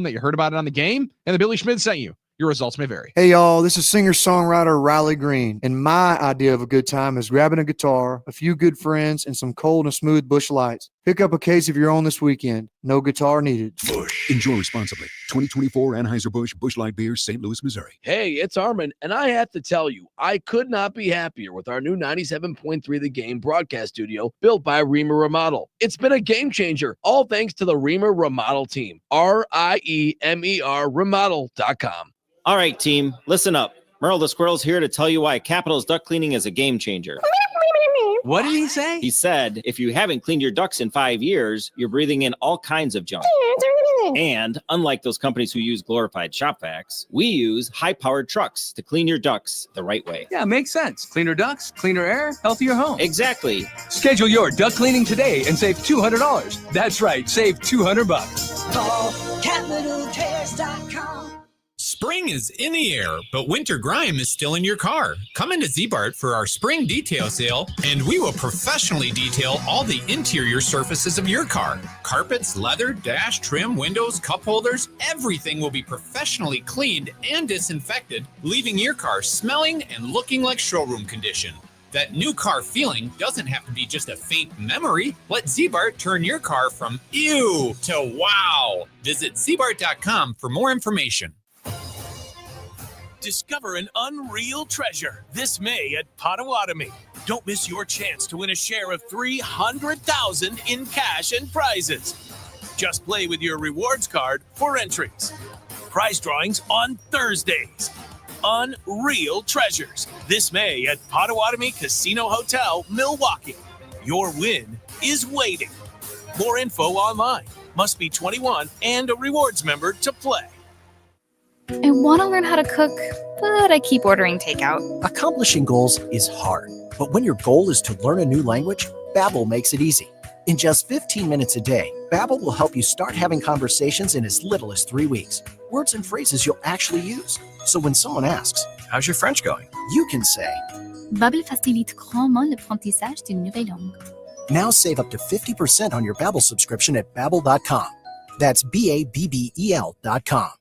them that you heard about it on the game, and the Billy Schmid sent you. Your results may vary. Hey, y'all, this is singer-songwriter Riley Green, and my idea of a good time is grabbing a guitar, a few good friends, and some cold and smooth Busch Lights. Pick up a case of your own this weekend. No guitar needed. Busch. Enjoy responsibly. 2024 Anheuser-Busch Busch Light Beer, St. Louis, Missouri. Hey, it's Armin, and I have to tell you, I could not be happier with our new 97.3 The Game broadcast studio built by Reamer Remodel. It's been a game changer, all thanks to the Reamer Remodel team. RIEMER remodel.com. All right, team, listen up. Merle the Squirrel's here to tell you why Capital's duck cleaning is a game changer. What did he say? He said, if you haven't cleaned your ducks in 5 years, you're breathing in all kinds of junk. And unlike those companies who use glorified shop vacs, we use high-powered trucks to clean your ducks the right way. Yeah, makes sense. Cleaner ducks, cleaner air, healthier home. Exactly. Schedule your duck cleaning today and save $200. That's right, save $200. Call CapitalCares.com. Spring is in the air, but winter grime is still in your car. Come into Z-Bart for our spring detail sale, and we will professionally detail all the interior surfaces of your car. Carpets, leather, dash, trim, windows, cup holders, everything will be professionally cleaned and disinfected, leaving your car smelling and looking like showroom condition. That new car feeling doesn't have to be just a faint memory. Let Z-Bart turn your car from ew to wow. Visit zbart.com for more information. Discover an unreal treasure this May at Potawatomi. Don't miss your chance to win a share of $300,000 in cash and prizes. Just play with your rewards card for entries. Prize drawings on Thursdays. Unreal treasures this May at Potawatomi Casino Hotel, Milwaukee. Your win is waiting. More info online. Must be 21 and a rewards member to play. I want to learn how to cook, but I keep ordering takeout. Accomplishing goals is hard, but when your goal is to learn a new language, Babbel makes it easy. In just 15 minutes a day, Babbel will help you start having conversations in as little as 3 weeks. Words and phrases you'll actually use. So when someone asks, "How's your French going?" you can say, Babbel facilite grandement l'apprentissage d'une nouvelle langue. Now save up to 50% on your Babbel subscription at Babbel.com. That's BABBEL.com.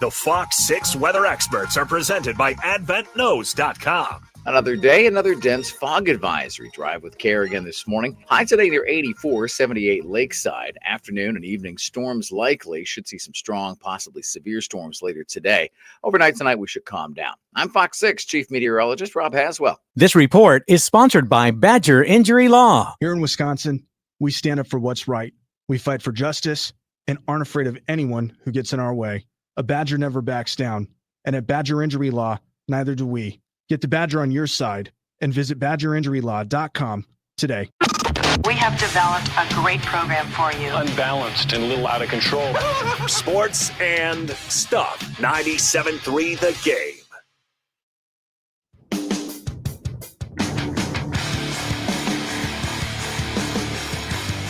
The Fox 6 weather experts are presented by AdventKnows.com. Another day, another dense fog advisory. Drive with care again this morning. High today near 84, 78 lakeside. Afternoon and evening storms likely. Should see some strong, possibly severe storms later today. Overnight tonight, we should calm down. I'm Fox 6 Chief Meteorologist Rob Haswell. This report is sponsored by Badger Injury Law. Here in Wisconsin, we stand up for what's right. We fight for justice and aren't afraid of anyone who gets in our way. A Badger never backs down. And at Badger Injury Law, neither do we. Get the Badger on your side and visit badgerinjurylaw.com today. We have developed a great program for you. Unbalanced and a little out of control. Sports and stuff. 97.3 The Game.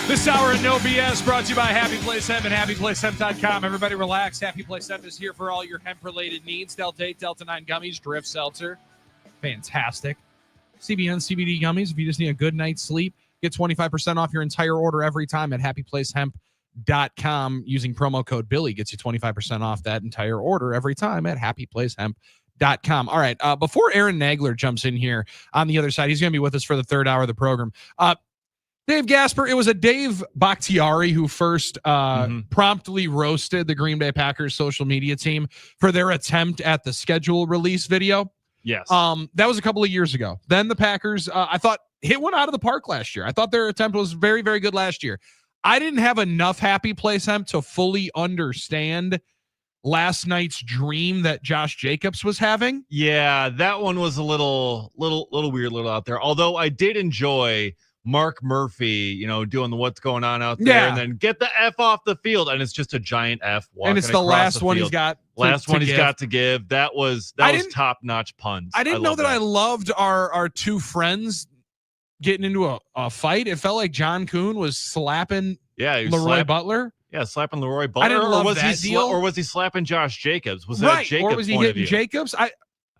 This hour at No BS brought to you by Happy Place Hemp and HappyPlaceHemp.com. Everybody relax. Happy Place Hemp is here for all your hemp-related needs. Delta 8, Delta 9 gummies, Drift Seltzer. Fantastic. CBN CBD gummies. If you just need a good night's sleep, get 25% off your entire order every time at HappyPlaceHemp.com. Using promo code Billy gets you 25% off that entire order every time at HappyPlaceHemp.com. All right. Before Aaron Nagler jumps in here on the other side, he's going to be with us for the third hour of the program. Dave Gasper, it was a Dave Bakhtiari who first promptly roasted the Green Bay Packers social media team for their attempt at the schedule release video. Yes. That was a couple of years ago. Then the Packers, I thought, hit one out of the park last year. I thought their attempt was very, very good last year. I didn't have enough Happy Place Hemp to fully understand last night's dream that Josh Jacobs was having. Yeah, that one was a little weird, little out there. Although I did enjoy Mark Murphy, doing the what's going on out there, and then get the F off the field, and it's just a giant F. And it's the last one he's got. He's got to give. That was top notch puns. I didn't know that I loved our two friends getting into a fight. It felt like John Kuhn was slapping Leroy Butler. Yeah, slapping Leroy Butler. I didn't love that deal. Or was he slapping Josh Jacobs? Was that Jacobs? Or was he hitting Jacobs? I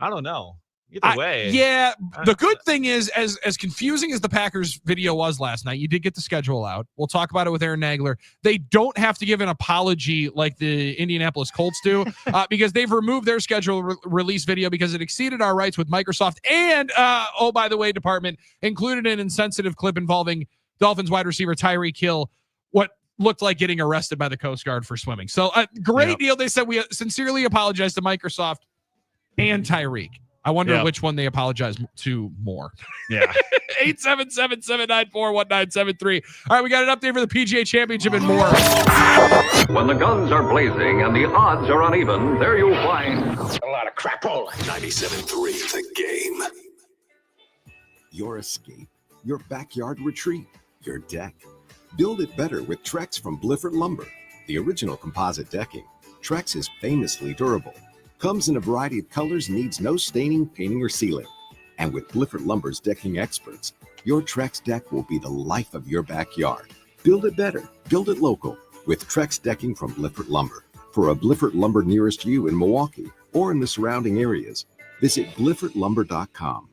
don't know. Either way. Yeah. The good thing is, as confusing as the Packers video was last night, you did get the schedule out. We'll talk about it with Aaron Nagler. They don't have to give an apology like the Indianapolis Colts do because they've removed their schedule release video because it exceeded our rights with Microsoft. And, oh, by the way, department included an insensitive clip involving Dolphins wide receiver Tyreek Hill, what looked like getting arrested by the Coast Guard for swimming. So great deal. They said we sincerely apologize to Microsoft and Tyreek. I wonder which one they apologize to more. Yeah. 877-794-1973. All right, we got an update for the PGA Championship and more. When the guns are blazing and the odds are uneven, there you'll find a lot of crapola. 97.3 The Game. Your escape, your backyard retreat, your deck. Build it better with Trex from Blifford Lumber. The original composite decking. Trex is famously durable. Comes in a variety of colors, needs no staining, painting, or sealing. And with Blifford Lumber's decking experts, your Trex deck will be the life of your backyard. Build it better, build it local with Trex decking from Blifford Lumber. For a Blifford Lumber nearest you in Milwaukee or in the surrounding areas, visit BliffordLumber.com.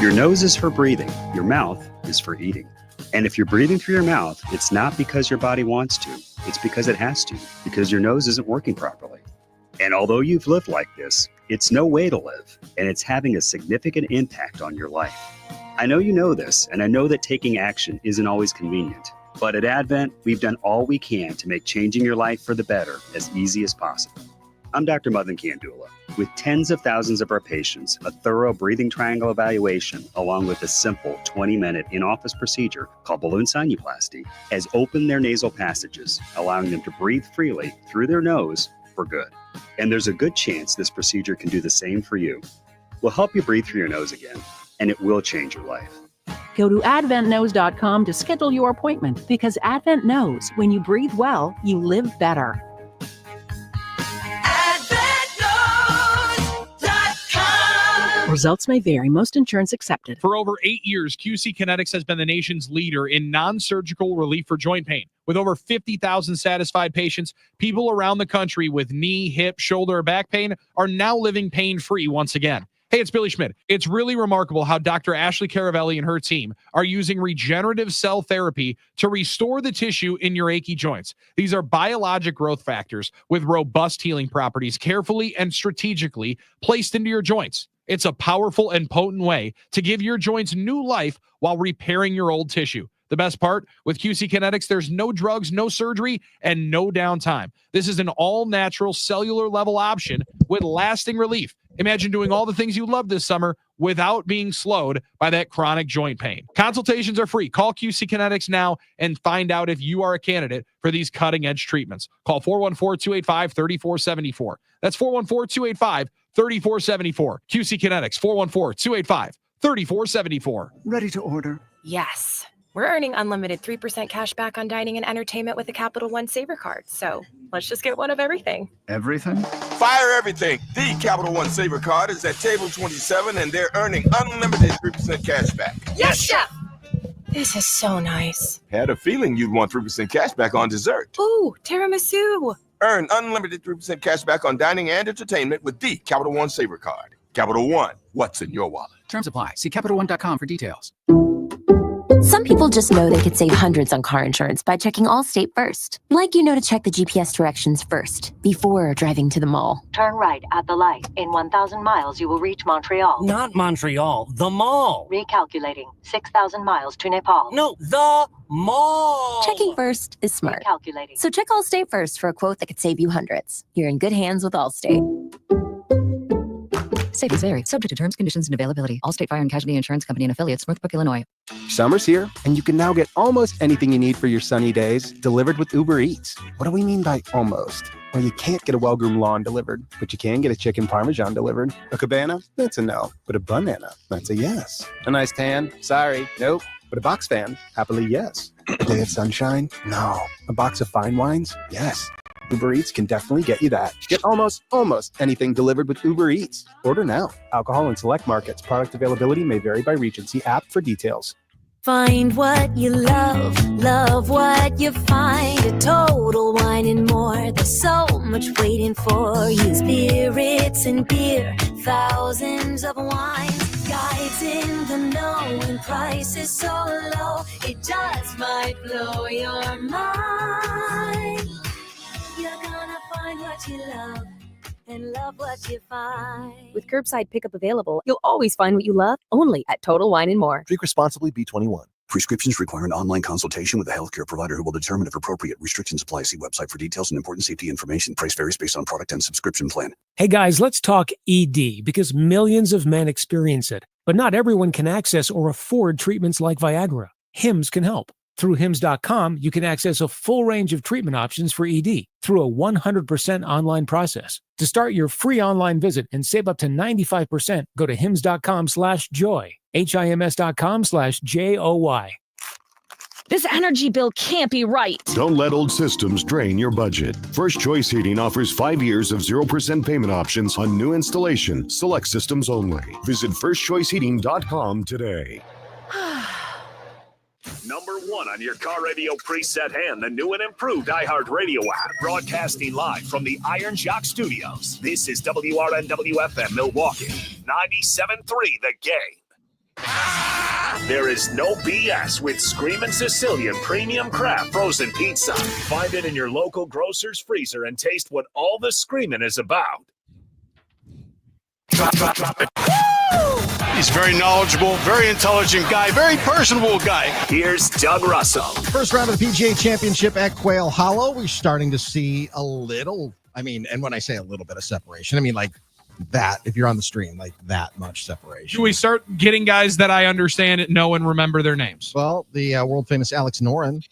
Your nose is for breathing. Your mouth is for eating. And if you're breathing through your mouth, it's not because your body wants to. It's because it has to, because your nose isn't working properly. And although you've lived like this, it's no way to live, and it's having a significant impact on your life. I know you know this, and I know that taking action isn't always convenient. But at Advent, we've done all we can to make changing your life for the better as easy as possible. I'm Dr. Madan Kandula. With tens of thousands of our patients, a thorough breathing triangle evaluation, along with a simple 20-minute in-office procedure called balloon sinuplasty, has opened their nasal passages, allowing them to breathe freely through their nose for good. And there's a good chance this procedure can do the same for you. We'll help you breathe through your nose again, and it will change your life. Go to adventknows.com to schedule your appointment because Advent knows when you breathe well, you live better. Results may vary. Most insurance accepted. For over 8 years, QC Kinetics has been the nation's leader in non-surgical relief for joint pain. With over 50,000 satisfied patients, people around the country with knee, hip, shoulder, or back pain are now living pain-free once again. Hey, it's Billy Schmid. It's really remarkable how Dr. Ashley Caravelli and her team are using regenerative cell therapy to restore the tissue in your achy joints. These are biologic growth factors with robust healing properties carefully and strategically placed into your joints. It's a powerful and potent way to give your joints new life while repairing your old tissue. The best part, with QC Kinetics, there's no drugs, no surgery, and no downtime. This is an all-natural cellular level option with lasting relief. Imagine doing all the things you love this summer without being slowed by that chronic joint pain. Consultations are free. Call QC Kinetics now and find out if you are a candidate for these cutting-edge treatments. Call 414-285-3474. That's 414-285-3474. QC Kinetics, 414-285-3474. Ready to order? Yes. We're earning unlimited 3% cash back on dining and entertainment with the Capital One Saver card. So let's just get one of everything. Everything? Fire everything. The Capital One Saver card is at table 27 and they're earning unlimited 3% cash back. Yes, chef! This is so nice. Had a feeling you'd want 3% cash back on dessert. Ooh, tiramisu. Earn unlimited 3% cash back on dining and entertainment with the Capital One Saver card. Capital One, what's in your wallet? Terms apply. See CapitalOne.com for details. Some people just know they could save hundreds on car insurance by checking Allstate first. Like to check the GPS directions first, before driving to the mall. Turn right at the light. In 1,000 miles, you will reach Montreal. Not Montreal, the mall. Recalculating. 6,000 miles to Nepal. No, the mall. Checking first is smart. Recalculating. So check Allstate first for a quote that could save you hundreds. You're in good hands with Allstate. Savings vary. Subject to terms, conditions, and availability. Allstate Fire and Casualty Insurance Company and affiliates, Northbrook, Illinois. Summer's here, and you can now get almost anything you need for your sunny days delivered with Uber Eats. What do we mean by almost? Well, you can't get a well-groomed lawn delivered, but you can get a chicken parmesan delivered. A cabana? That's a no. But a banana? That's a yes. A nice tan? Sorry, nope. But a box fan? Happily, yes. A day of sunshine? No. A box of fine wines? Yes. Uber Eats can definitely get you that. Get almost anything delivered with Uber Eats. Order now. Alcohol in select markets. Product availability may vary by region. See app for details. Find what you love, love what you find. A Total Wine and More. There's so much waiting for you. Spirits and beer, thousands of wines. Guides in the know and prices so low, it just might blow your mind. You're gonna find what you love and love what you find. With curbside pickup available, you'll always find what you love, only at Total Wine & More. Drink responsibly, B21. Prescriptions require an online consultation with a healthcare provider who will determine if appropriate. Restrictions apply. See website for details and important safety information. Price varies based on product and subscription plan. Hey guys, let's talk ED because millions of men experience it, but not everyone can access or afford treatments like Viagra. Hims can help. Through Hims.com, you can access a full range of treatment options for ED through a 100% online process. To start your free online visit and save up to 95%, go to Hims.com/joy. HIMS.com/JOY. This energy bill can't be right. Don't let old systems drain your budget. First Choice Heating offers 5 years of 0% payment options on new installation, select systems only. Visit firstchoiceheating.com today. Number 1 on your car radio preset and the new and improved iHeartRadio app. Broadcasting live from the Iron Jock Studios. This is WRNW-FM Milwaukee. 97.3 The Game. There is no BS with Screamin' Sicilian Premium Craft Frozen Pizza. Find it in your local grocer's freezer and taste what all the screaming is about. Drop it. He's very knowledgeable, very intelligent guy, very personable guy. Here's Doug Russell. First round of the PGA Championship at Quail Hollow. We're starting to see a little, and when I say a little bit of separation, I mean like that, if you're on the stream, like that much separation. Should we start getting guys that I understand, know, and remember their names? Well, the world famous Alex Noren.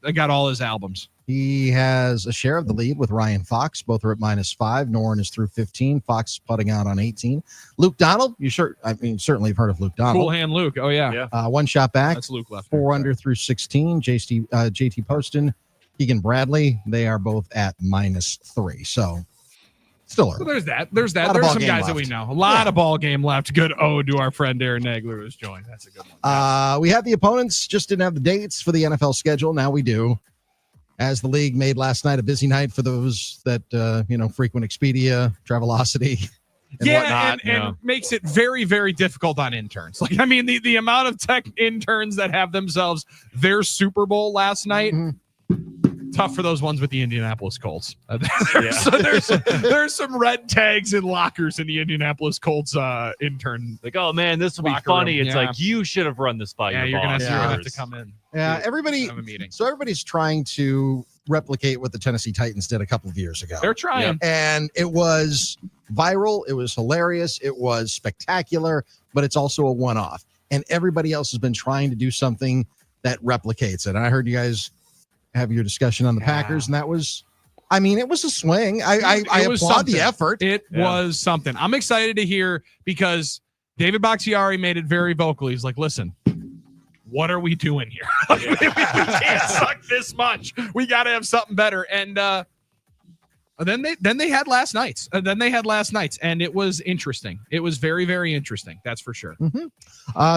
I got all his albums. He has a share of the lead with Ryan Fox. Both are at -5. Noren is through 15. Fox is putting out on 18. Luke Donald, certainly have heard of Luke Donald. Cool Hand Luke. Oh, yeah. One shot back. That's Luke left. 4 under through 16. JT Poston, Keegan Bradley, they are both at -3. So still early. So there's that. There's some guys that we know. A lot of ball game left. Good ode to our friend Aaron Nagler who's joined. That's a good one. We had the opponents, just didn't have the dates for the NFL schedule. Now we do. As the league made last night a busy night for those that, frequent Expedia, Travelocity, and whatnot. And makes it very, very difficult on interns. The amount of tech interns that have themselves their Super Bowl last night, tough for those ones with the Indianapolis Colts. There's some red tags in lockers in the Indianapolis Colts intern. Like, oh man, this will be funny. It's like, you should have run this by your boss. You're gonna have to come in. Yeah, everybody's trying to replicate what the Tennessee Titans did a couple of years ago. They're trying. And it was viral. It was hilarious. It was spectacular, but it's also a one-off. And everybody else has been trying to do something that replicates it. And I heard you guys have your discussion on the Packers, and that was, it was a swing. I applaud the effort. It was something. I'm excited to hear because David Bakhtiari made it very vocal. He's like, listen, what are we doing here? We can't suck this much. We got to have something better. And then they had last nights. And it was interesting. It was very, very interesting. That's for sure.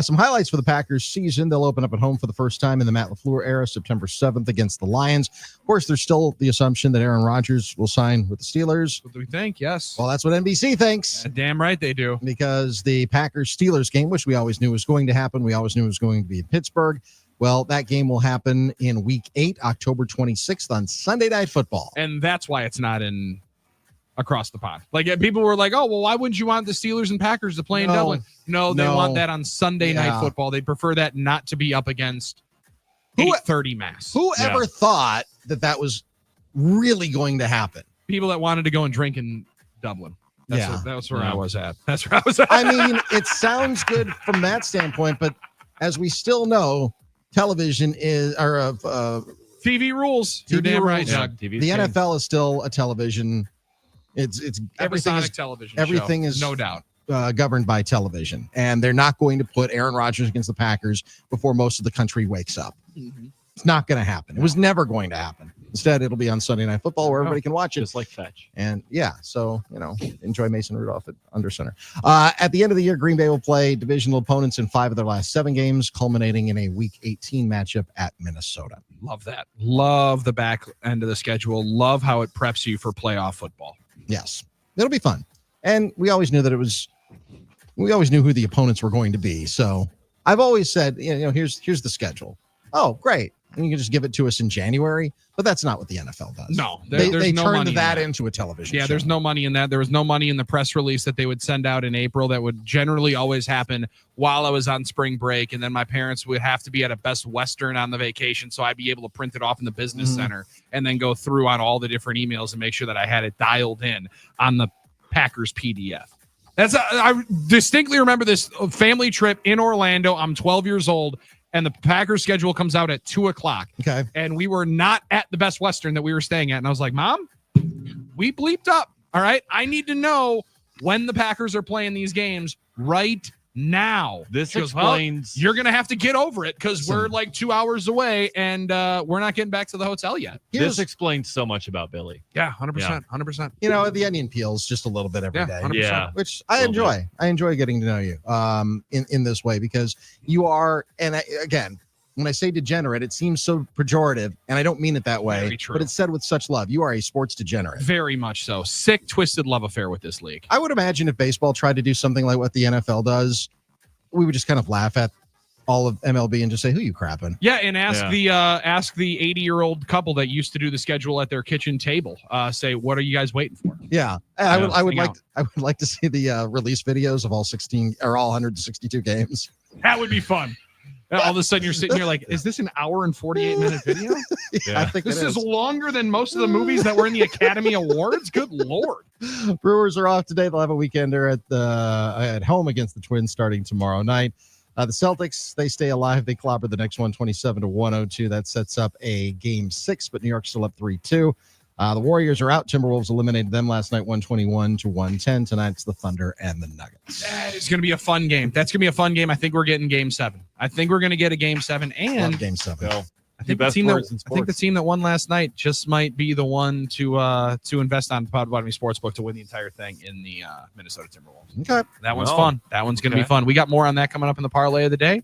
Some highlights for the Packers season. They'll open up at home for the first time in the Matt LaFleur era, September 7th against the Lions. Of course, there's still the assumption that Aaron Rodgers will sign with the Steelers. What do we think? Yes. Well, that's what NBC thinks. Damn right they do. Because the Packers-Steelers game, which we always knew was going to happen, we always knew it was going to be in Pittsburgh. Well, that game will happen in Week 8, October 26th on Sunday Night Football. And that's why it's not in across the pond. People were like, oh, well, why wouldn't you want the Steelers and Packers to play in Dublin? No, they want that on Sunday Night Football. They prefer that not to be up against 8:30 mass. Whoever thought that was really going to happen? People that wanted to go and drink in Dublin. That's where I was at. That's where I was at. It sounds good from that standpoint, but as we still know, television is TV rules. You're damn right, Doug. The NFL is still a television. It's everything is television. Everything is no doubt governed by television, and they're not going to put Aaron Rodgers against the Packers before most of the country wakes up. It's not going to happen. It was never going to happen. Instead, it'll be on Sunday Night Football where everybody can watch it. Just like Fetch. And yeah, so, enjoy Mason Rudolph at under center. At the end of the year, Green Bay will play divisional opponents in 5 of their last 7 games, culminating in a Week 18 matchup at Minnesota. Love that. Love the back end of the schedule. Love how it preps you for playoff football. Yes, it'll be fun. And we always knew we always knew who the opponents were going to be. So I've always said, here's the schedule. Oh, great. And you can just give it to us in January, but that's not what the NFL does. No, they no turned money that into a television show. There's no money in that. There was no money in the press release that they would send out in April that would generally always happen while I was on spring break. And then my parents would have to be at a Best Western on the vacation. So I'd be able to print it off in the business center and then go through on all the different emails and make sure that I had it dialed in on the Packers PDF. I distinctly remember this family trip in Orlando. I'm 12 years old. And the Packers schedule comes out at 2:00. Okay. And we were not at the Best Western that we were staying at. And I was like, Mom, we bleeped up. All right. I need to know when the Packers are playing these games right now. This goes, explains. You're going to have to get over it because we're like 2 hours away and we're not getting back to the hotel yet. This explains so much about Billy. Yeah, 100%. 100%. The onion peels just a little bit every day. 100%. Yeah. Which I enjoy. I enjoy getting to know you in this way because you are, and again, when I say degenerate, it seems so pejorative, and I don't mean it that way, Very true. but it's said with such love. You are a sports degenerate. Very much so. Sick, twisted love affair with this league. I would imagine if baseball tried to do something like what the NFL does, we would just kind of laugh at all of MLB and just say, who you crapping? Yeah, and ask the 80-year-old couple that used to do the schedule at their kitchen table. Say, what are you guys waiting for? Yeah, I would like to see the release videos of all 16 or all 162 games. That would be fun. All of a sudden, you're sitting here like, is this an hour and 48-minute video? I think this is longer than most of the movies that were in the Academy Awards. Good Lord. Brewers are off today. They'll have a weekender at home against the Twins starting tomorrow night. The Celtics, they stay alive. They clobber the next one 27-102. That sets up a game 6, but New York's still up 3-2. The Warriors are out. Timberwolves eliminated them last night 121-110. Tonight it's the Thunder and the Nuggets. That is going to be a fun game. That's going to be a fun game. I think we're getting game 7. I think we're going to get a game 7. And game 7. I think the team that won last night just might be the one to invest on Potawatomi Sportsbook to win the entire thing in the Minnesota Timberwolves. Okay. That one's fun. That one's going to be fun. We got more on that coming up in the parlay of the day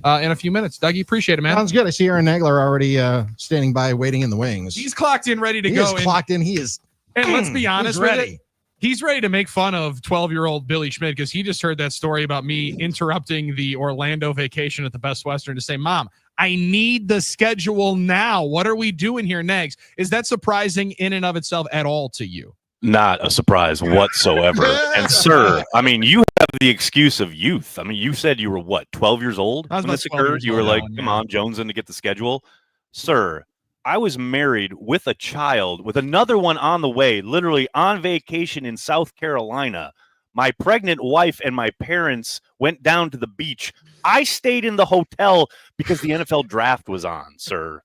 in a few minutes. Dougie, appreciate it, man. Sounds good. I see Aaron Nagler already standing by, waiting in the wings. He's clocked in, ready to go. He is clocked in. He is. And let's be honest, he's ready. He's ready to make fun of 12-year-old Billy Schmid because he just heard that story about me interrupting the Orlando vacation at the Best Western to say, Mom, I need the schedule now. What are we doing here next? Is that surprising in and of itself at all to you? Not a surprise whatsoever. And sir, I mean, you have the excuse of youth. I mean, you said you were what, 12 years old when this occurred? You were like, come on, jonesing to get the schedule. Sir, I was married with a child, with another one on the way, literally on vacation in South Carolina. My pregnant wife and my parents went down to the beach. I stayed in the hotel because the NFL draft was on, sir.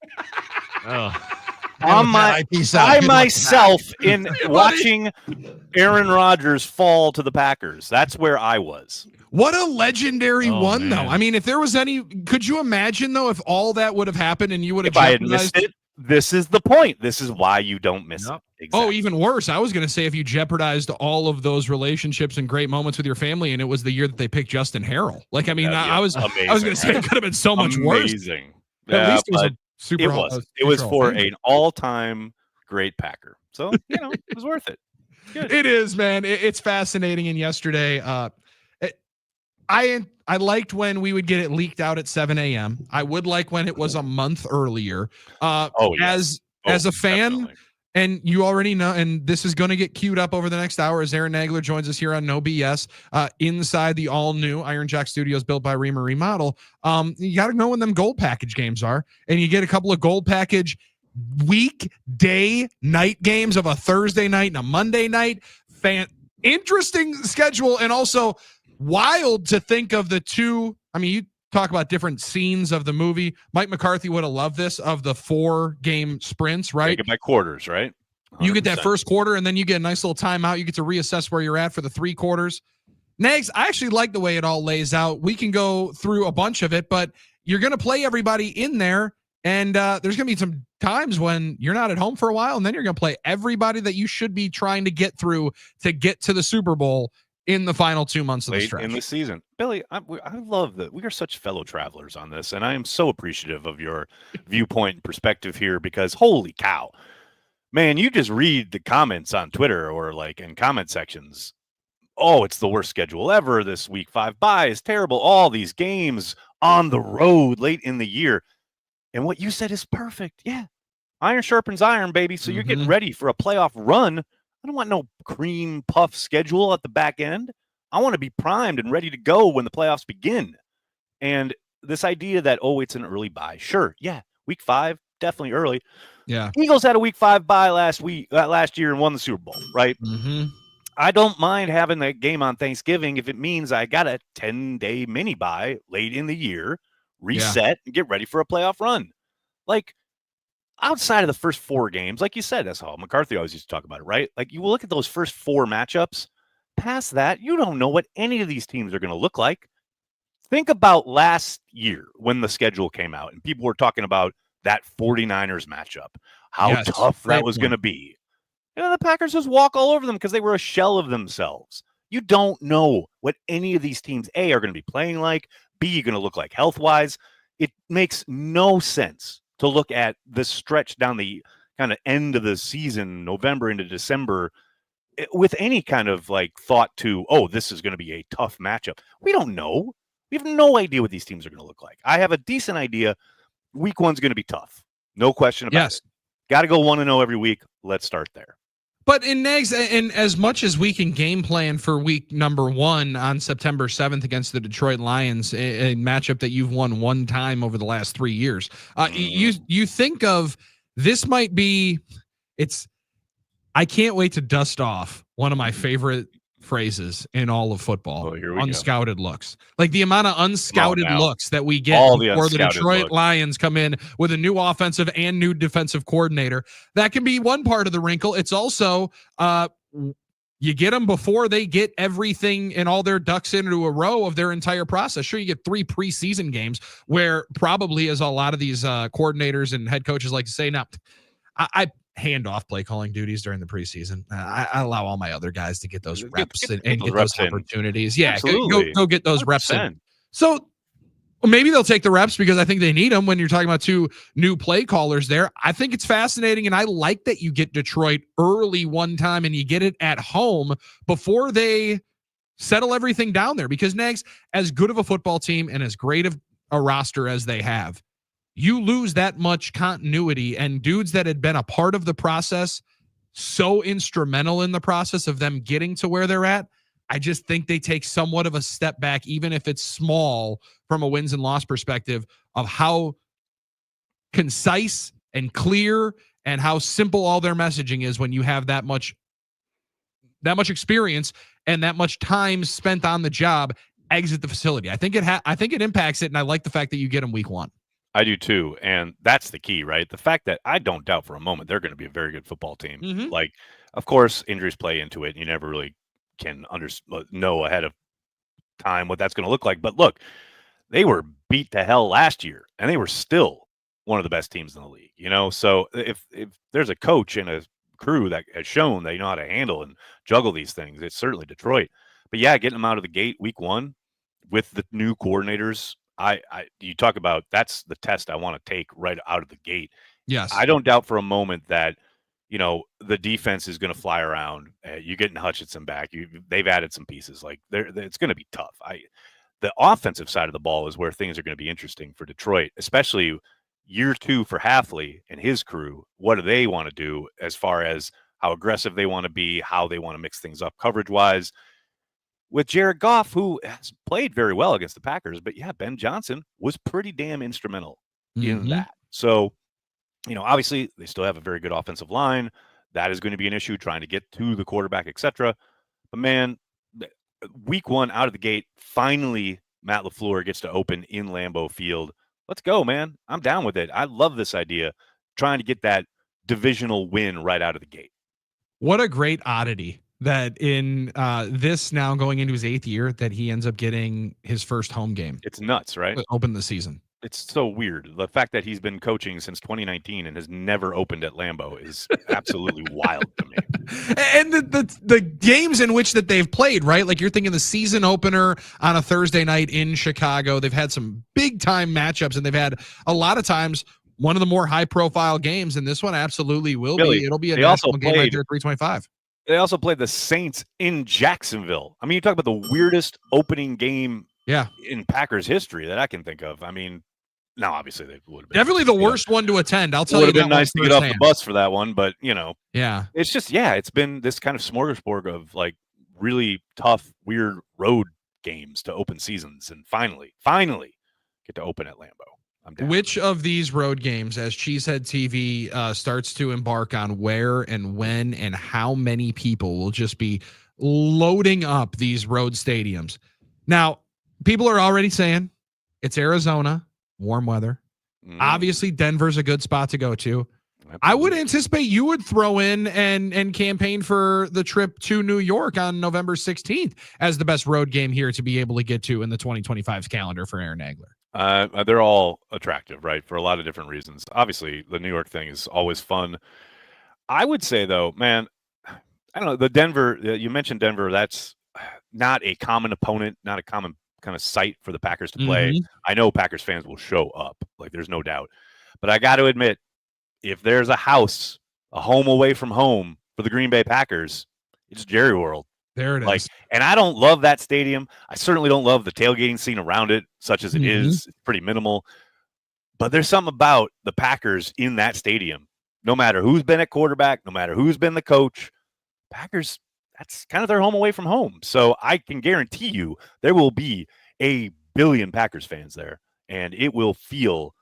I myself in watching Aaron Rodgers fall to the Packers. That's where I was. What a legendary one, though. I mean, if there was any, could you imagine, though, if all that would have happened and you would have If I had missed it, this is the point. This is why you don't miss it. Exactly. Oh, even worse. I was going to say if you jeopardized all of those relationships and great moments with your family, and it was the year that they picked Justin Harrell. Like, I mean, I was going to say it could have been so much worse. Amazing. At least it was a super. It was for an all-time great Packer. So, it was worth it. Good. It is, man. It's fascinating. And yesterday, I liked when we would get it leaked out at 7 a.m. I would like when it was a month earlier. As a fan, definitely. And you already know, and this is going to get queued up over the next hour as Aaron Nagler joins us here on No BS inside the all-new Iron Jock Studios built by Reamer Remodel. You got to know when them gold package games are, and you get a couple of gold package weekday night games of a Thursday night and a Monday night. Interesting schedule, and also wild to think of the two. I mean, you talk about different scenes of the movie. Mike McCarthy would have loved this, of the 4-game sprints, right? Take it by quarters, right? 100%. You get that first quarter, and then you get a nice little timeout. You get to reassess where you're at for the 3 quarters. Nags, I actually like the way it all lays out. We can go through a bunch of it, but you're going to play everybody in there And there's going to be some times when you're not at home for a while, and then you're going to play everybody that you should be trying to get through to get to the Super Bowl in the final 2 months of the stretch. In the season. Billy, I love that we are such fellow travelers on this, and I am so appreciative of your viewpoint and perspective here because holy cow, man, you just read the comments on Twitter or like in comment sections. Oh, it's the worst schedule ever. This week 5 bye is terrible. All these games on the road late in the year. And what you said is perfect. Yeah. Iron sharpens iron, baby. So you're getting ready for a playoff run. I don't want no cream puff schedule at the back end. I want to be primed and ready to go when the playoffs begin. And this idea that, oh, it's an early bye. Sure. Yeah. Week 5, definitely early. Yeah. Eagles had a week 5 bye last year and won the Super Bowl, right? I don't mind having that game on Thanksgiving if it means I got a 10-day mini bye late in the year, reset, and get ready for a playoff run. Like, outside of the first 4 games, like you said, that's how McCarthy always used to talk about it, right? Like, you look at those first 4 matchups. Past that, you don't know what any of these teams are going to look like. Think about last year when the schedule came out and people were talking about that 49ers matchup, how tough that was going to be. You know, the Packers just walk all over them because they were a shell of themselves. You don't know what any of these teams, A, are going to be playing like, B, going to look like health-wise. It makes no sense to look at the stretch down the kind of end of the season, November into December, with any kind of like thought to, oh, this is going to be a tough matchup. We don't know. We have no idea what these teams are going to look like. I have a decent idea. Week 1's going to be tough. No question about it. Got to go 1-0 every week. Let's start there. But in Nags, and as much as we can game plan for week number 1 on September 7th against the Detroit Lions, a matchup that you've won 1 time over the last 3 years, you think of this might be, I can't wait to dust off one of my favorite phrases in all of football, unscouted looks. Like the amount of unscouted looks that we get before the Detroit Lions come in with a new offensive and new defensive coordinator. That can be one part of the wrinkle. It's also you get them before they get everything and all their ducks into a row of their entire process. Sure, you get 3 preseason games where probably, as a lot of these coordinators and head coaches like to say, now I hand off play calling duties during the preseason. I allow all my other guys to get those reps and get those opportunities. Yeah, go get those 100%. Reps in. So maybe they'll take the reps because I think they need them when you're talking about 2 new play callers there. I think it's fascinating, and I like that you get Detroit early one time and you get it at home before they settle everything down there. Because Nags, as good of a football team and as great of a roster as they have, you lose that much continuity, and dudes that had been a part of the process, so instrumental in the process of them getting to where they're at. I just think they take somewhat of a step back, even if it's small from a wins and loss perspective, of how concise and clear and how simple all their messaging is when you have that much experience and that much time spent on the job, exit the facility. I think it impacts it. And I like the fact that you get them week 1. I do too. And that's the key, right? The fact that I don't doubt for a moment they're going to be a very good football team. Like, of course, injuries play into it. You never really can know ahead of time what that's going to look like. But look, they were beat to hell last year, and they were still one of the best teams in the league. You know, so if there's a coach and a crew that has shown they know how to handle and juggle these things, it's certainly Detroit. But yeah, getting them out of the gate week 1 with the new coordinators. You talk about that's the test I want to take right out of the gate. Yes. I don't doubt for a moment that, you know, the defense is going to fly around. You're getting Hutchinson back. They've added some pieces. Like it's going to be tough. The offensive side of the ball is where things are going to be interesting for Detroit, especially year 2 for Halfley and his crew. What do they want to do as far as how aggressive they want to be, how they want to mix things up coverage wise? With Jared Goff, who has played very well against the Packers, but yeah, Ben Johnson was pretty damn instrumental in that. So, you know, obviously they still have a very good offensive line. That is going to be an issue trying to get to the quarterback, etc. But man, week 1 out of the gate, finally Matt LaFleur gets to open in Lambeau Field. Let's go, man. I'm down with it. I love this idea, trying to get that divisional win right out of the gate. What a great oddity that in this now going into his 8th year that he ends up getting his first home game. It's nuts, right? Open the season. it's so weird. The fact that he's been coaching since 2019 and has never opened at Lambeau is absolutely wild to me. And the games in which that they've played, right? Like you're thinking the season opener on a Thursday night in Chicago. They've had some big time matchups, and they've had a lot of times one of the more high profile games. And this one absolutely will be. It'll be a national game right there at 325. They also played the Saints in Jacksonville. I mean, you talk about the weirdest opening game in Packers history that I can think of. I mean, no, obviously they would have been definitely the worst one to attend. I'll tell you, it would have been nice to get off the bus for that one, but it's just it's been this kind of smorgasbord of like really tough, weird road games to open seasons, and finally get to open at Lambeau. I'm down. Which of these road games, as Cheesehead TV starts to embark on where and when and how many people will just be loading up these road stadiums? Now, people are already saying it's Arizona. Warm weather. Obviously, Denver's a good spot to go to. Absolutely. I would anticipate you would throw in and campaign for the trip to New York on November 16th as the best road game here to be able to get to in the 2025's calendar for Aaron Nagler. They're all attractive, right? For a lot of different reasons. Obviously, the New York thing is always fun. I would say, though, man, I don't know. The Denver, you mentioned Denver. That's not a common opponent, not a common kind of site for the Packers to play. I know Packers fans will show up, like there's no doubt. But I got to admit, if there's a home away from home for the Green Bay Packers, it's Jerry World. There it is. And I don't love that stadium. I certainly don't love the tailgating scene around it, such as it is. It's pretty minimal. But there's something about the Packers in that stadium. No matter who's been at quarterback, no matter who's been the coach, Packers, that's kind of their home away from home. So I can guarantee you there will be a billion Packers fans there, and it will feel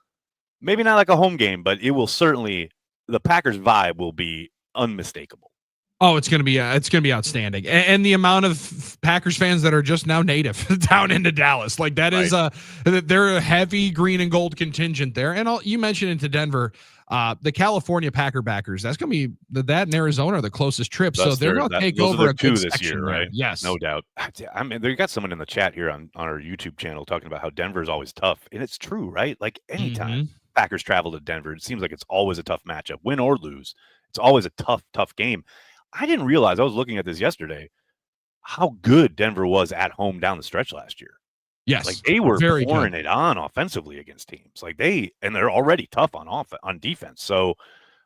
maybe not like a home game, but it will certainly, the Packers vibe will be unmistakable. Oh, it's going to be outstanding. And the amount of Packers fans that are just now native down into Dallas, like that is they're a heavy green and gold contingent there. And you mentioned into Denver, the California Packer backers, that's going to be that in Arizona are the closest trips. So they're going to take over a good this year, right? There. Yes, no doubt. I mean, they got someone in the chat here on our YouTube channel talking about how Denver is always tough, and it's true, right? Like anytime Packers travel to Denver, it seems like it's always a tough matchup, win or lose. It's always a tough game. I didn't realize, I was looking at this yesterday, how good Denver was at home down the stretch last year. Yes, like they were pouring it on offensively against teams. Like they're already tough on defense. So,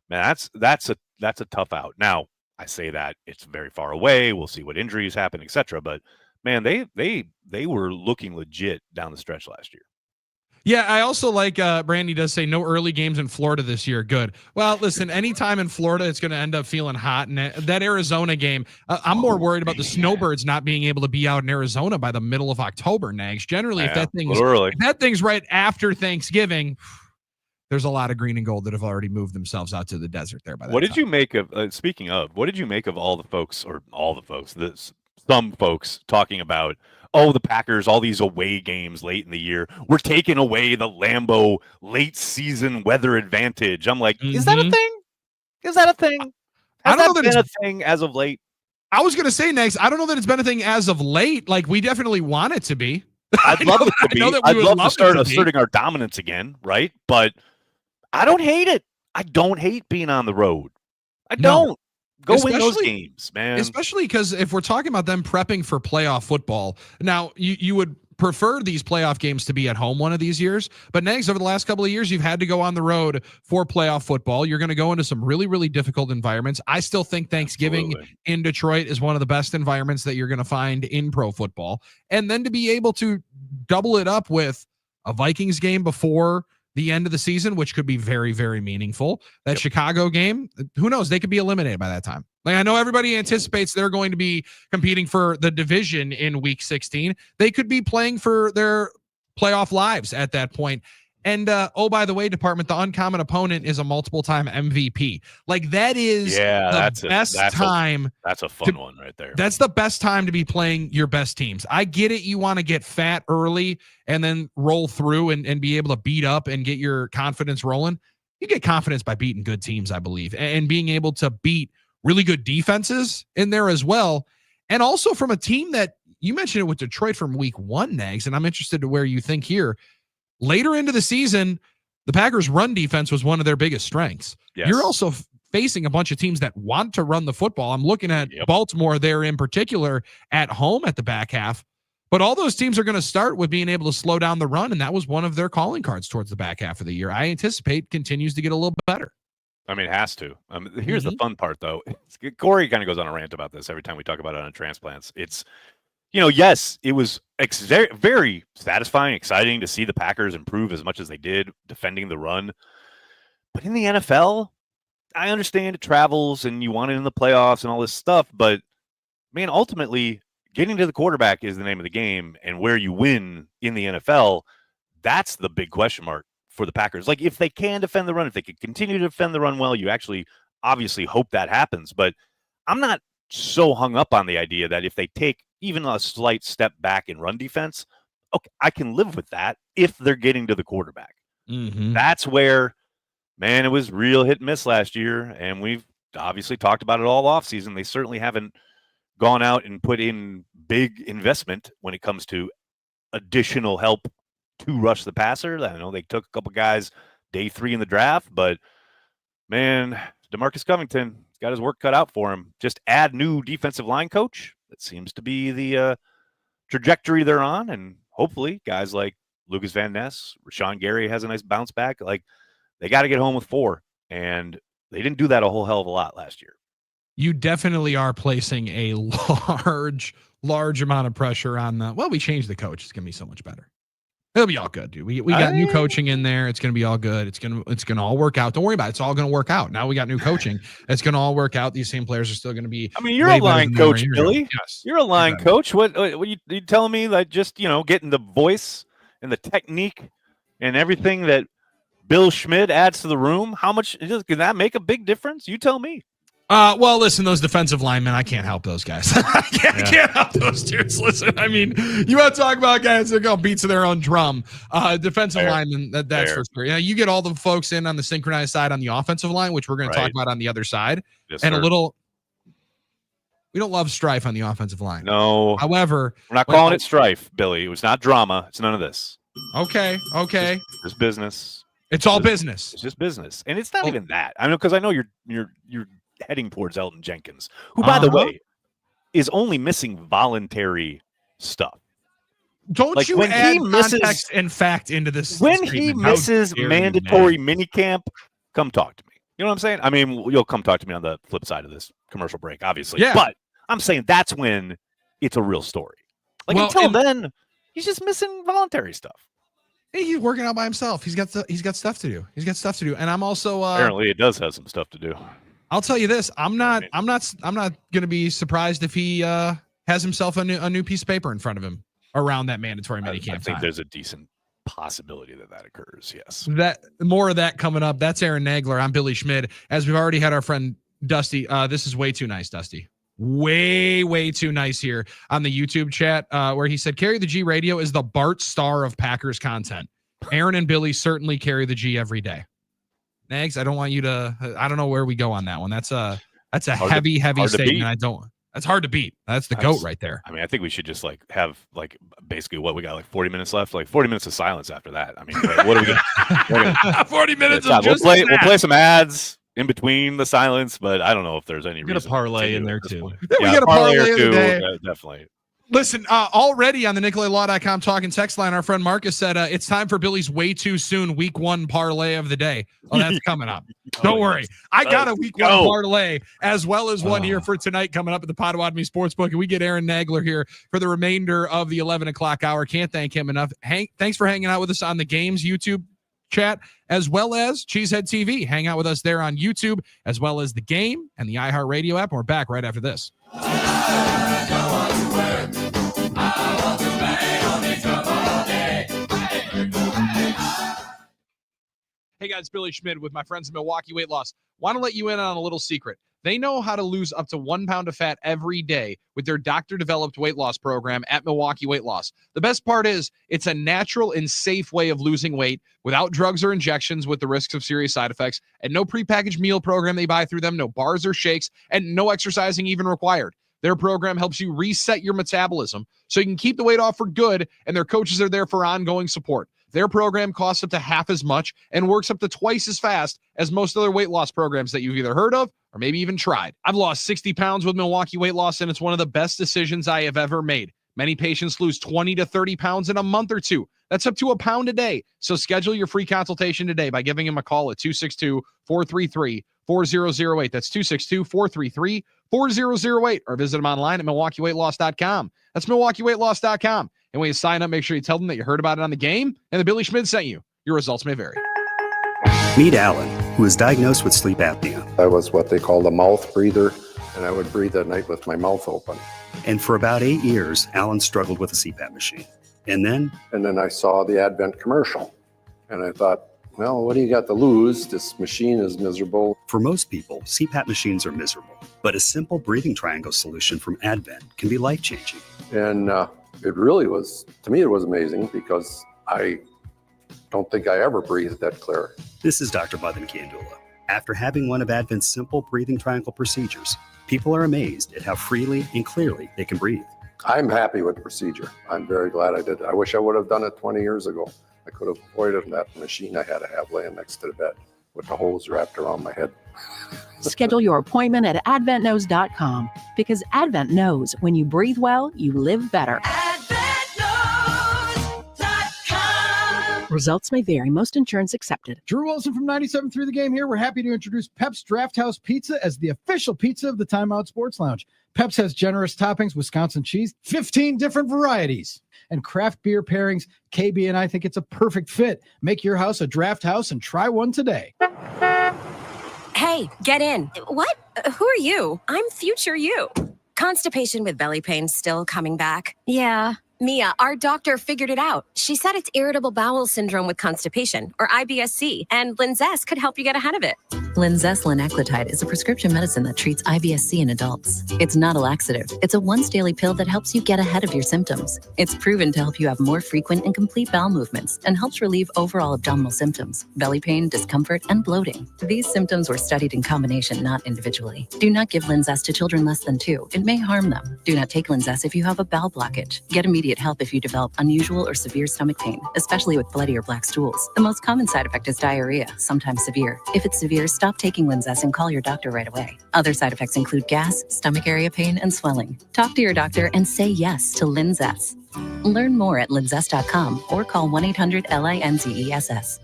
man, that's a tough out. Now, I say that it's very far away. We'll see what injuries happen, etc. But man, they were looking legit down the stretch last year. Yeah, I also like Brandy does say no early games in Florida this year. Good. Well, listen, anytime in Florida, it's going to end up feeling hot. And that Arizona game, I'm more worried about the Snowbirds not being able to be out in Arizona by the middle of October, Nags. Generally, if that thing's right after Thanksgiving, there's a lot of green and gold that have already moved themselves out to the desert there. By that What did you make of, speaking of, what did you make of some folks talking about, the Packers, all these away games late in the year, we're taking away the Lambeau late season weather advantage. I'm like, is that a thing? Is that a thing? I don't know that it's a thing as of late. I was going to say next, I don't know that it's been a thing as of late. Like we definitely want it to be. I'd love it to be. I'd love to start asserting our dominance again, right? But I don't hate it. I don't hate being on the road. I don't. Go win those games, man. Especially because if we're talking about them prepping for playoff football, now you would prefer these playoff games to be at home one of these years. But Nags, over the last couple of years, you've had to go on the road for playoff football. You're going to go into some really, really difficult environments. I still think Thanksgiving in Detroit is one of the best environments that you're going to find in pro football. And then to be able to double it up with a Vikings game before the end of the season, which could be very, very meaningful. That Chicago game, who knows? They could be eliminated by that time. Like I know everybody anticipates they're going to be competing for the division in week 16. They could be playing for their playoff lives at that point. And by the way, Department, the uncommon opponent is a multiple-time MVP. Like that is the best time. That's a fun one right there. That's the best time to be playing your best teams. I get it. You want to get fat early and then roll through and be able to beat up and get your confidence rolling. You get confidence by beating good teams, I believe, and being able to beat really good defenses in there as well. And also from a team that you mentioned it with Detroit from week 1, Nags, and I'm interested to where you think here. later into the season, the Packers' run defense was one of their biggest strengths. Yes. You're also facing a bunch of teams that want to run the football. I'm looking at Baltimore there in particular at home at the back half. But all those teams are going to start with being able to slow down the run, and that was one of their calling cards towards the back half of the year. I anticipate continues to get a little better. I mean, it has to. Here's the fun part, though. Corey kind of goes on a rant about this every time we talk about it on transplants. It's, yes, it was very, very satisfying, exciting to see the Packers improve as much as they did defending the run. But in the NFL, I understand it travels and you want it in the playoffs and all this stuff, but man, ultimately getting to the quarterback is the name of the game, and where you win in the NFL, that's the big question mark for the Packers. Like, if they can defend the run, if they can continue to defend the run well, you actually obviously hope that happens. But I'm not so hung up on the idea that if they take even a slight step back in run defense, okay, I can live with that if they're getting to the quarterback. That's where, man, it was real hit and miss last year, and we've obviously talked about it all offseason. They certainly haven't gone out and put in big investment when it comes to additional help to rush the passer. I know they took a couple guys day 3 in the draft, but man, DeMarcus Covington's got his work cut out for him. Just add new defensive line coach. That seems to be the trajectory they're on, and hopefully guys like Lucas Van Ness, Rashawn Gary has a nice bounce back. Like, they got to get home with 4, and they didn't do that a whole hell of a lot last year. You definitely are placing a large amount of pressure on the, we changed the coach. It's going to be so much better. It'll be all good, dude. We got new coaching in there. It's going to be all good. It's going to all work out. Don't worry about it. It's all going to work out. Now we got new coaching. It's going to all work out. These same players are still going to be. I mean, you're a line coach, Billy. Yes. You're a line coach. What you telling me that just, getting the voice and the technique and everything that Bill Schmid adds to the room, how much can that make a big difference? You tell me. Well, listen, those defensive linemen, I can't help those guys. I can't help those dudes. Listen, I mean, you want to talk about guys that go beat to their own drum. Defensive linemen, that's for sure. You get all the folks in on the synchronized side on the offensive line, which we're going to talk about on the other side. Yes, and sir. We don't love strife on the offensive line. No. However, we're not calling it strife, Billy. It was not drama. It's none of this. Okay. It's business. It's all business. It's just business. And it's not even that. I know, because I know you're heading towards Elton Jenkins, who, by the way, is only missing voluntary stuff. Don't you add context and fact into this? When he misses mandatory minicamp, come talk to me. You know what I'm saying? I mean, you'll come talk to me on the flip side of this commercial break, obviously. Yeah. But I'm saying that's when it's a real story. Like, until then, he's just missing voluntary stuff. He's working out by himself. He's got stuff to do. And I'm also apparently it does have some stuff to do. I'll tell you this: I'm not going to be surprised if he has himself a new piece of paper in front of him around that mandatory minicamp. I think there's a decent possibility that occurs. Yes. That more of that coming up. That's Aaron Nagler. I'm Billy Schmid. As we've already had our friend Dusty. This is way too nice, Dusty. Way too nice here on the YouTube chat, where he said, "Carry the G Radio is the Bart Starr of Packers content. Aaron and Billy certainly carry the G every day." Nags, I don't want you to. I don't know where we go on that one. That's a heavy statement. That's hard to beat. That's the GOAT right there. I mean, I think we should just have basically what we got, 40 minutes left, 40 minutes of silence after that. I mean, what are we gonna 40 minutes of just we'll play some ads in between the silence, but I don't know if there's any reason. Get a parlay in there too. We got a parlay or two, today. Definitely. Listen, already on the NicolayLaw.com talking text line, our friend Marcus said it's time for Billy's way too soon week 1 parlay of the day. Oh, that's coming up. Don't worry. I got a week 1 parlay as well as one here for tonight coming up at the Potawatomi Sportsbook. And we get Aaron Nagler here for the remainder of the 11 o'clock hour. Can't thank him enough. Hank, thanks for hanging out with us on the Games YouTube chat, as well as Cheesehead TV. Hang out with us there on YouTube, as well as the Game and the iHeartRadio app. And we're back right after this. Hey guys, Billy Schmid with my friends at Milwaukee Weight Loss. Want to let you in on a little secret. They know how to lose up to 1 pound of fat every day with their doctor-developed weight loss program at Milwaukee Weight Loss. The best part is it's a natural and safe way of losing weight without drugs or injections with the risks of serious side effects, and no prepackaged meal program they buy through them, no bars or shakes, and no exercising even required. Their program helps you reset your metabolism so you can keep the weight off for good, and their coaches are there for ongoing support. Their program costs up to half as much and works up to twice as fast as most other weight loss programs that you've either heard of or maybe even tried. I've lost 60 pounds with Milwaukee Weight Loss, and it's one of the best decisions I have ever made. Many patients lose 20 to 30 pounds in a month or two. That's up to a pound a day. So schedule your free consultation today by giving them a call at 262-433-4008. That's 262-433-4008, or visit them online at MilwaukeeWeightLoss.com. That's MilwaukeeWeightLoss.com. And when you sign up, make sure you tell them that you heard about it on the game and that Billy Schmid sent you. Your results may vary. Meet Alan, who was diagnosed with sleep apnea. I was what they call a mouth breather, and I would breathe at night with my mouth open. And for about 8 years, Alan struggled with a CPAP machine. And then I saw the Advent commercial, and I thought, well, what do you got to lose? This machine is miserable. For most people, CPAP machines are miserable, but a simple breathing triangle solution from Advent can be life-changing. And it really was, to me, it was amazing because I don't think I ever breathed that clear. This is Dr. Madan Kiandula. After having one of Advent's simple breathing triangle procedures, people are amazed at how freely and clearly they can breathe. I'm happy with the procedure. I'm very glad I did it. I wish I would have done it 20 years ago. I could have avoided that machine I had to have laying next to the bed with the hose wrapped around my head. Schedule your appointment at adventknows.com, because Advent knows when you breathe well, you live better. Results may vary. Most insurance accepted. Drew Wilson from 97 Through the Game here. We're happy to introduce Pep's Draft House Pizza as the official pizza of the Timeout Sports Lounge. Pep's has generous toppings, Wisconsin cheese, 15 different varieties, and craft beer pairings. KB and I think it's a perfect fit. Make your house a draft house and try one today. Hey, get in. What? Who are you? I'm future you. Constipation with belly pain still coming back? Yeah. Mia, our doctor figured it out. She said it's irritable bowel syndrome with constipation, or IBS-C, and Linzess could help you get ahead of it. Linzess linaclotide is a prescription medicine that treats IBS-C in adults. It's not a laxative. It's a once-daily pill that helps you get ahead of your symptoms. It's proven to help you have more frequent and complete bowel movements and helps relieve overall abdominal symptoms, belly pain, discomfort, and bloating. These symptoms were studied in combination, not individually. Do not give Linzess to children less than 2. It may harm them. Do not take Linzess if you have a bowel blockage. Get immediate help if you develop unusual or severe stomach pain, especially with bloody or black stools. The most common side effect is diarrhea, sometimes severe. If it's severe, stop taking Linzess and call your doctor right away. Other side effects include gas, stomach area pain, and swelling. Talk to your doctor and say yes to Linzess. Learn more at linzess.com or call 1-800-LINZESS.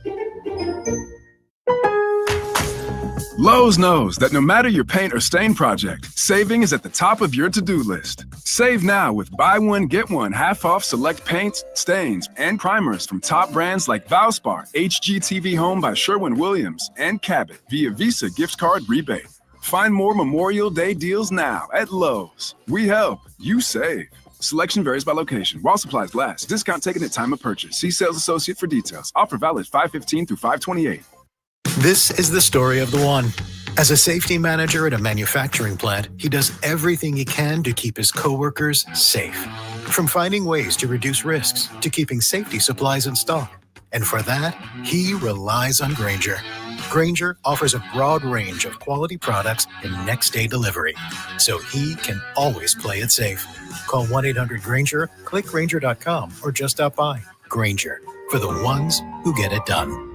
Lowe's knows that no matter your paint or stain project, saving is at the top of your to-do list. Save now with buy one, get one half off select paints, stains, and primers from top brands like Valspar, HGTV Home by Sherwin-Williams, and Cabot via Visa gift card rebate. Find more Memorial Day deals now at Lowe's. We help, you save. Selection varies by location. While supplies last. Discount taken at time of purchase. See sales associate for details. Offer valid 5/15 through 5/28. This is the story of the one. As a safety manager at a manufacturing plant, he does everything he can to keep his coworkers safe. From finding ways to reduce risks to keeping safety supplies in stock. And for that, he relies on Grainger. Grainger offers a broad range of quality products and next-day delivery, so he can always play it safe. Call 1-800-GRAINGER, click Grainger.com, or just stop by. Grainger, for the ones who get it done.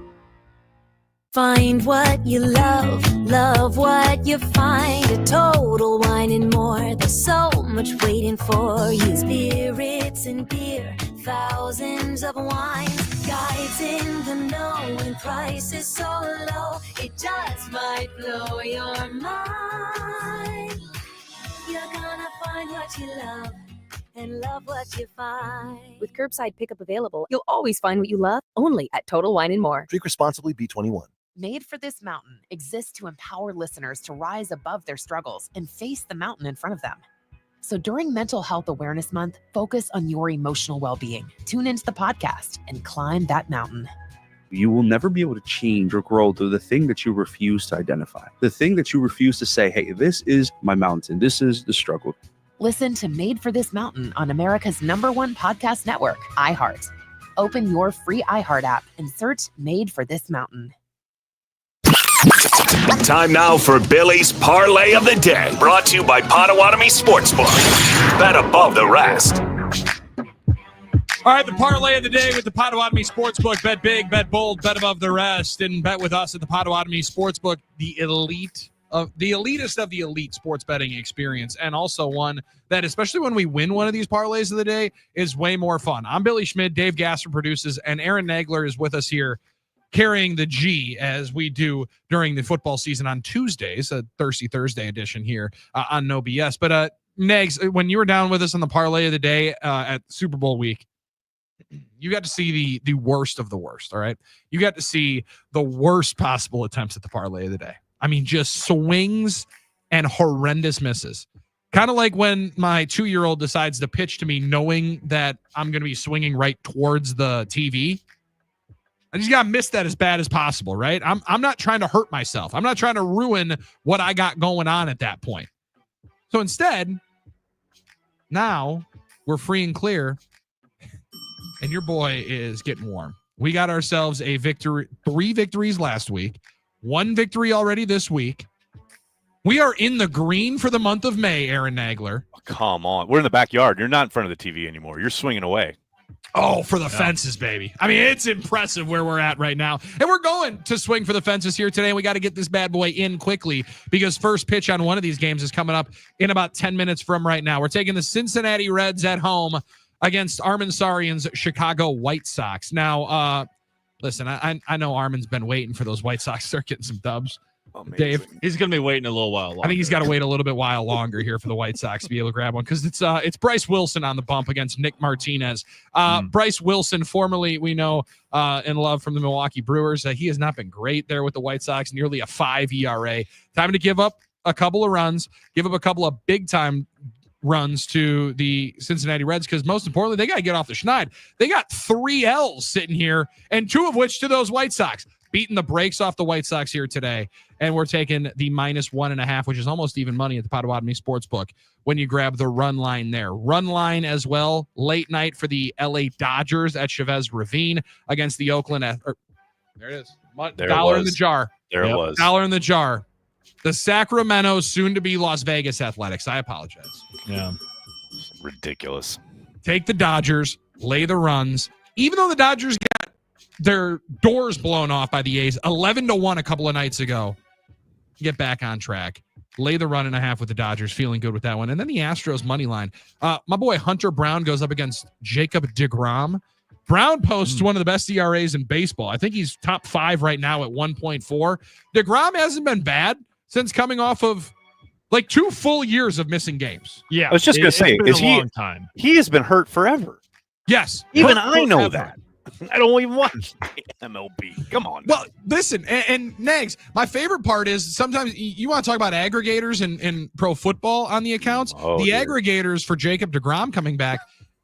Find what you love, love what you find. A Total Wine and More. There's so much waiting for you. Spirits and beer, thousands of wines. Guides in the know and prices so low. It just might blow your mind. You're gonna find what you love and love what you find. With curbside pickup available, you'll always find what you love, only at Total Wine and More. Drink responsibly, B21. Made for This Mountain exists to empower listeners to rise above their struggles and face the mountain in front of them. So during Mental Health Awareness Month, focus on your emotional well-being. Tune into the podcast and climb that mountain. You will never be able to change or grow through the thing that you refuse to identify. The thing that you refuse to say, hey, this is my mountain. This is the struggle. Listen to Made for This Mountain on America's #1 podcast network, iHeart. Open your free iHeart app and search Made for This Mountain. Time now for Billy's Parlay of the Day, brought to you by Potawatomi Sportsbook. Bet above the rest. All right, the parlay of the day with the Potawatomi Sportsbook. Bet big, bet bold, bet above the rest, and bet with us at the Potawatomi Sportsbook, the elitist of the elite sports betting experience, and also one that, especially when we win one of these parlays of the day, is way more fun. I'm Billy Schmid, Dave Gasser produces, and Aaron Nagler is with us here carrying the G as we do during the football season on Tuesdays, a Thirsty Thursday edition here on No BS. But Nags, when you were down with us on the parlay of the day at Super Bowl week, you got to see the worst of the worst. All right. You got to see the worst possible attempts at the parlay of the day. I mean, just swings and horrendous misses. Kind of like when my 2-year-old decides to pitch to me knowing that I'm going to be swinging right towards the TV. I just got to miss that as bad as possible, right? I'm not trying to hurt myself. I'm not trying to ruin what I got going on at that point. So instead, now we're free and clear, and your boy is getting warm. We got ourselves a victory, 3 victories last week, 1 victory already this week. We are in the green for the month of May, Aaron Nagler. Oh, come on. We're in the backyard. You're not in front of the TV anymore. You're swinging away. Oh, for the fences, baby. I mean, it's impressive where we're at right now. And we're going to swing for the fences here today. We got to get this bad boy in quickly because first pitch on one of these games is coming up in about 10 minutes from right now. We're taking the Cincinnati Reds at home against Armin Sarian's Chicago White Sox. Now, listen, I know Armin's been waiting for those White Sox to start getting some dubs. Amazing. Dave, he's going to be waiting a little while longer. I think he's got to wait a little bit while longer here for the White Sox to be able to grab one because it's Bryce Wilson on the bump against Nick Martinez. Bryce Wilson, formerly we know and love from the Milwaukee Brewers. He has not been great there with the White Sox, nearly a 5 ERA. Time to give up a couple of runs, give up a couple of big time runs to the Cincinnati Reds because most importantly, they got to get off the schneid. They got 3 L's sitting here and 2 of which to those White Sox. Beating the brakes off the White Sox here today. And we're taking the -1.5, which is almost even money at the Potawatomi Sportsbook when you grab the run line there. Run line as well, late night for the LA Dodgers at Chavez Ravine against the Oakland. There it is. $1 in the jar. There it was. $1 in the jar. The Sacramento, soon to be Las Vegas Athletics. I apologize. Yeah. Ridiculous. Take the Dodgers, lay the runs. Even though the Dodgers got their doors blown off by the A's 11-1 a couple of nights ago, get back on track. Lay the 1.5 with the Dodgers, feeling good with that one. And then the Astros money line. My boy Hunter Brown goes up against Jacob deGrom. Brown posts one of the best ERAs in baseball. I think he's top 5 right now at 1.4. deGrom hasn't been bad since coming off of like 2 full years of missing games. Yeah, I was just going to say, is he? Long time. He has been hurt forever. Yes, even I know that. I don't even watch MLB. Come on. Well, listen, and Nags, my favorite part is sometimes you want to talk about aggregators and pro football on the accounts. Aggregators for Jacob deGrom coming back.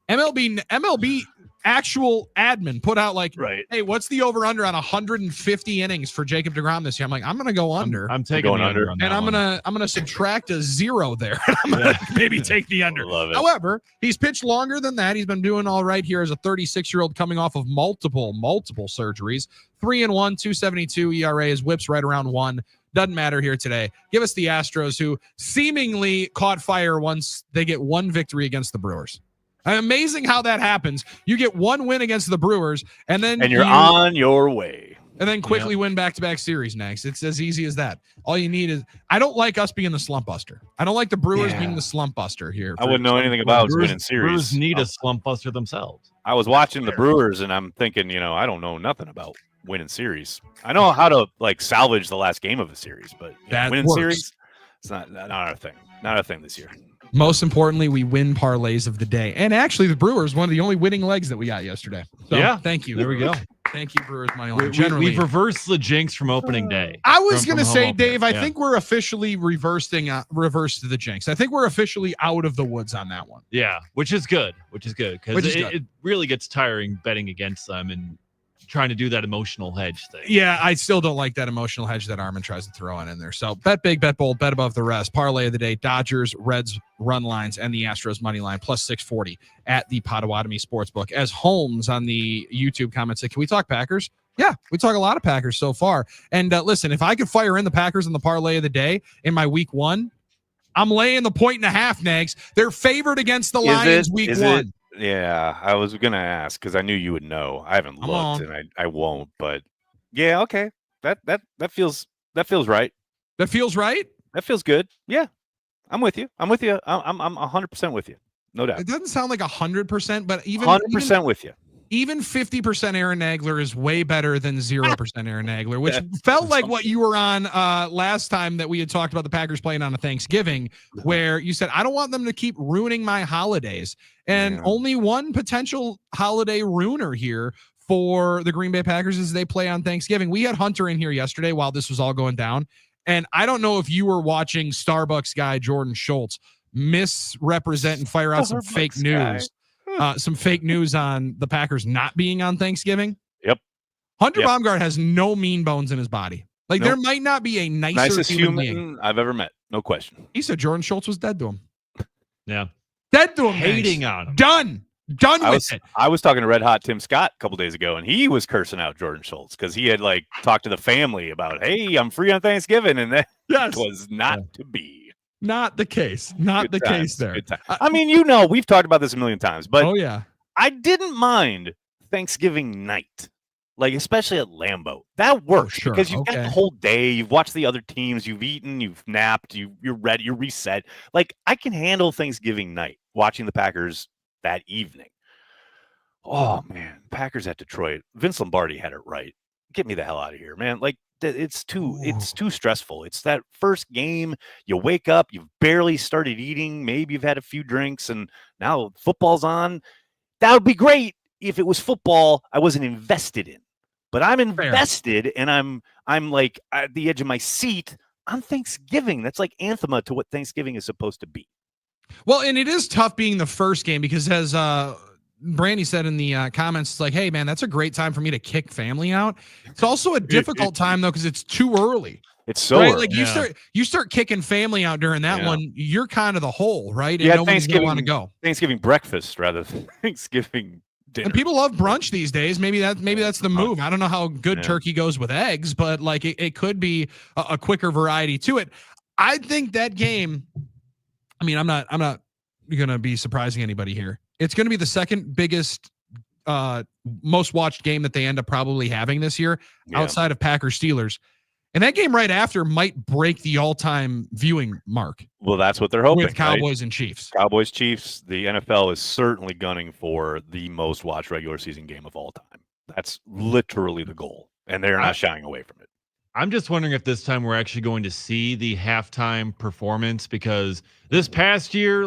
MLB actual admin put out like, hey, what's the over under on 150 innings for Jacob deGrom this year? I'm like, I'm gonna go under. I'm taking the under, and I'm gonna subtract a 0 there. I'm gonna maybe take the under. Love it. However, he's pitched longer than that. He's been doing all right here as a 36-year-old coming off of multiple surgeries. 3-1, 2.72 ERA. His whip's right around 1. Doesn't matter here today. Give us the Astros, who seemingly caught fire once they get 1 victory against the Brewers. Amazing how that happens. You get 1 win against the Brewers, and you're on your way. And then quickly win back-to-back series next. It's as easy as that. All you need is – I don't like us being the slump buster. I don't like the Brewers being the slump buster here. I wouldn't know anything about winning series. Brewers need a slump buster themselves. I was watching the Brewers, and I'm thinking, I don't know nothing about winning series. I know how to, salvage the last game of a series, but winning series, it's not our thing. Not a thing this year. Most importantly, we win parlays of the day. And actually, the Brewers, one of the only winning legs that we got yesterday. So, thank you. There we go. Thank you, Brewers money line. We've reversed the jinx from opening day. I was going to say, Dave, I think we're officially reversed the jinx. I think we're officially out of the woods on that one. Yeah, which is good. Because it really gets tiring betting against them and trying to do that emotional hedge thing. Yeah, I still don't like that emotional hedge that Armin tries to throw in there. So bet big, bet bold, bet above the rest. Parlay of the day, Dodgers, Reds, run lines, and the Astros money line, plus 640 at the Potawatomi Sportsbook. As Holmes on the YouTube comments said, can we talk Packers? Yeah, we talk a lot of Packers so far. And listen, if I could fire in the Packers in the parlay of the day in my week 1, I'm laying the 1.5, Nags. They're favored against the Lions week 1. Yeah, I was gonna ask because I knew you would know. I haven't Come looked, on. and I won't. But yeah, okay. That feels right. That feels right. That feels good. Yeah, I'm with you. I'm 100% with you. No doubt. It doesn't sound like 100%, but even 100% with you. Even 50% Aaron Nagler is way better than 0% Aaron Nagler, which felt like what you were on last time that we had talked about the Packers playing on a Thanksgiving, where you said, I don't want them to keep ruining my holidays. And only one potential holiday ruiner here for the Green Bay Packers is they play on Thanksgiving. We had Hunter in here yesterday while this was all going down. And I don't know if you were watching Starbucks guy Jordan Schultz misrepresent and fire out some fake news. Some fake news on the Packers not being on Thanksgiving. Yep. Hunter Baumgart has no mean bones in his body. Like there might not be a nicest human being I've ever met. No question. He said Jordan Schultz was dead to him. Yeah. Dead to him. Hating on him. Done with it. I was talking to Red Hot Tim Scott a couple days ago, and he was cursing out Jordan Schultz because he had talked to the family about, hey, I'm free on Thanksgiving, and that was not to be. Not the case. Not the case there. I mean, we've talked about this a million times, but I didn't mind Thanksgiving night, especially at Lambeau. That works because you've got the whole day. You've watched the other teams. You've eaten. You've napped. You're ready. You're reset. I can handle Thanksgiving night watching the Packers that evening. Oh man, Packers at Detroit. Vince Lombardi had it right. Get me the hell out of here, man. It's too stressful. It's that first game. You wake up, you've barely started eating, maybe you've had a few drinks, and now football's on. That would be great if it was football I wasn't invested in. But I'm invested, and I'm at the edge of my seat on Thanksgiving. That's like anathema to what Thanksgiving is supposed to be. Well, and it is tough being the first game because as Brandy said in the comments, it's like, hey man, that's a great time for me to kick family out. It's also a difficult time though because it's too early. It's so early. You start kicking family out during that one, you're kind of the hole, right? And yeah, nobody's gonna want to go. Thanksgiving breakfast rather than Thanksgiving dinner. And people love brunch these days. Maybe that's the move. I don't know how good turkey goes with eggs, but it could be a quicker variety to it. I think that game. I mean, I'm not gonna be surprising anybody here. It's going to be the second biggest, most watched game that they end up probably having this year outside of Packers Steelers. And that game right after might break the all-time viewing mark. Well, that's what they're hoping. With Cowboys and Chiefs. Cowboys, Chiefs. The NFL is certainly gunning for the most watched regular season game of all time. That's literally the goal. And they're not shying away from it. I'm just wondering if this time we're actually going to see the halftime performance because this past year,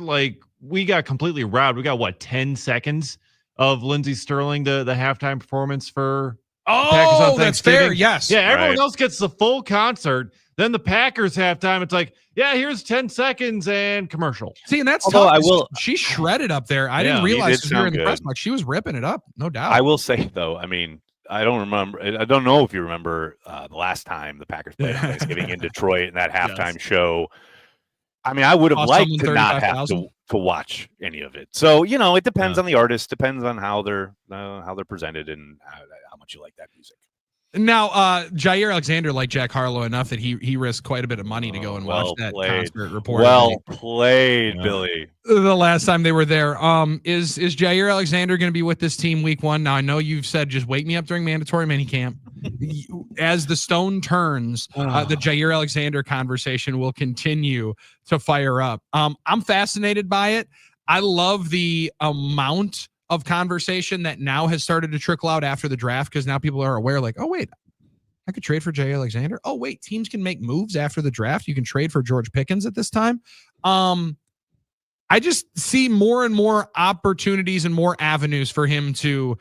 we got completely robbed. We got 10 seconds of Lindsey Sterling, the halftime performance for Packers on that's fair. Yes. Yeah. Everyone else gets the full concert. Then the Packers halftime, it's like, yeah, here's 10 seconds and commercial. See, and that's tough. She shredded up there. I didn't realize here in the press box. She was ripping it up. No doubt. I will say though, I mean, I don't know if you remember the last time the Packers played on Thanksgiving in Detroit and that halftime show. I mean, I would have liked to not have to watch any of it. So, it depends on the artist, depends on how they're presented and how much you like that music. Now, Jair Alexander liked Jack Harlow enough that he risked quite a bit of money to go and watch that concert report. Well played, Billy. The last time they were there. Is Jair Alexander going to be with this team week 1? Now, I know you've said just wake me up during mandatory minicamp. As the stone turns, the Jair Alexander conversation will continue to fire up. I'm fascinated by it. I love the amount of conversation that now has started to trickle out after the draft because now people are aware oh, wait, I could trade for Jair Alexander. Oh, wait, teams can make moves after the draft. You can trade for George Pickens at this time. I just see more and more opportunities and more avenues for him to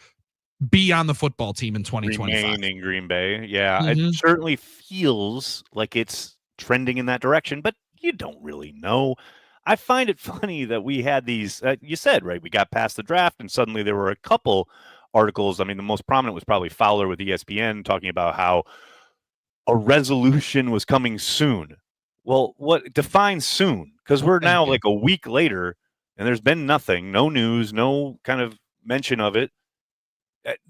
be on the football team in 2025. Remain in Green Bay. Yeah, it certainly feels like it's trending in that direction, but you don't really know. I find it funny that we had these, you said, right, we got past the draft and suddenly there were a couple articles. I mean, the most prominent was probably Fowler with ESPN talking about how a resolution was coming soon. Well, what defines soon? Because we're now a week later and there's been nothing, no news, no kind of mention of it.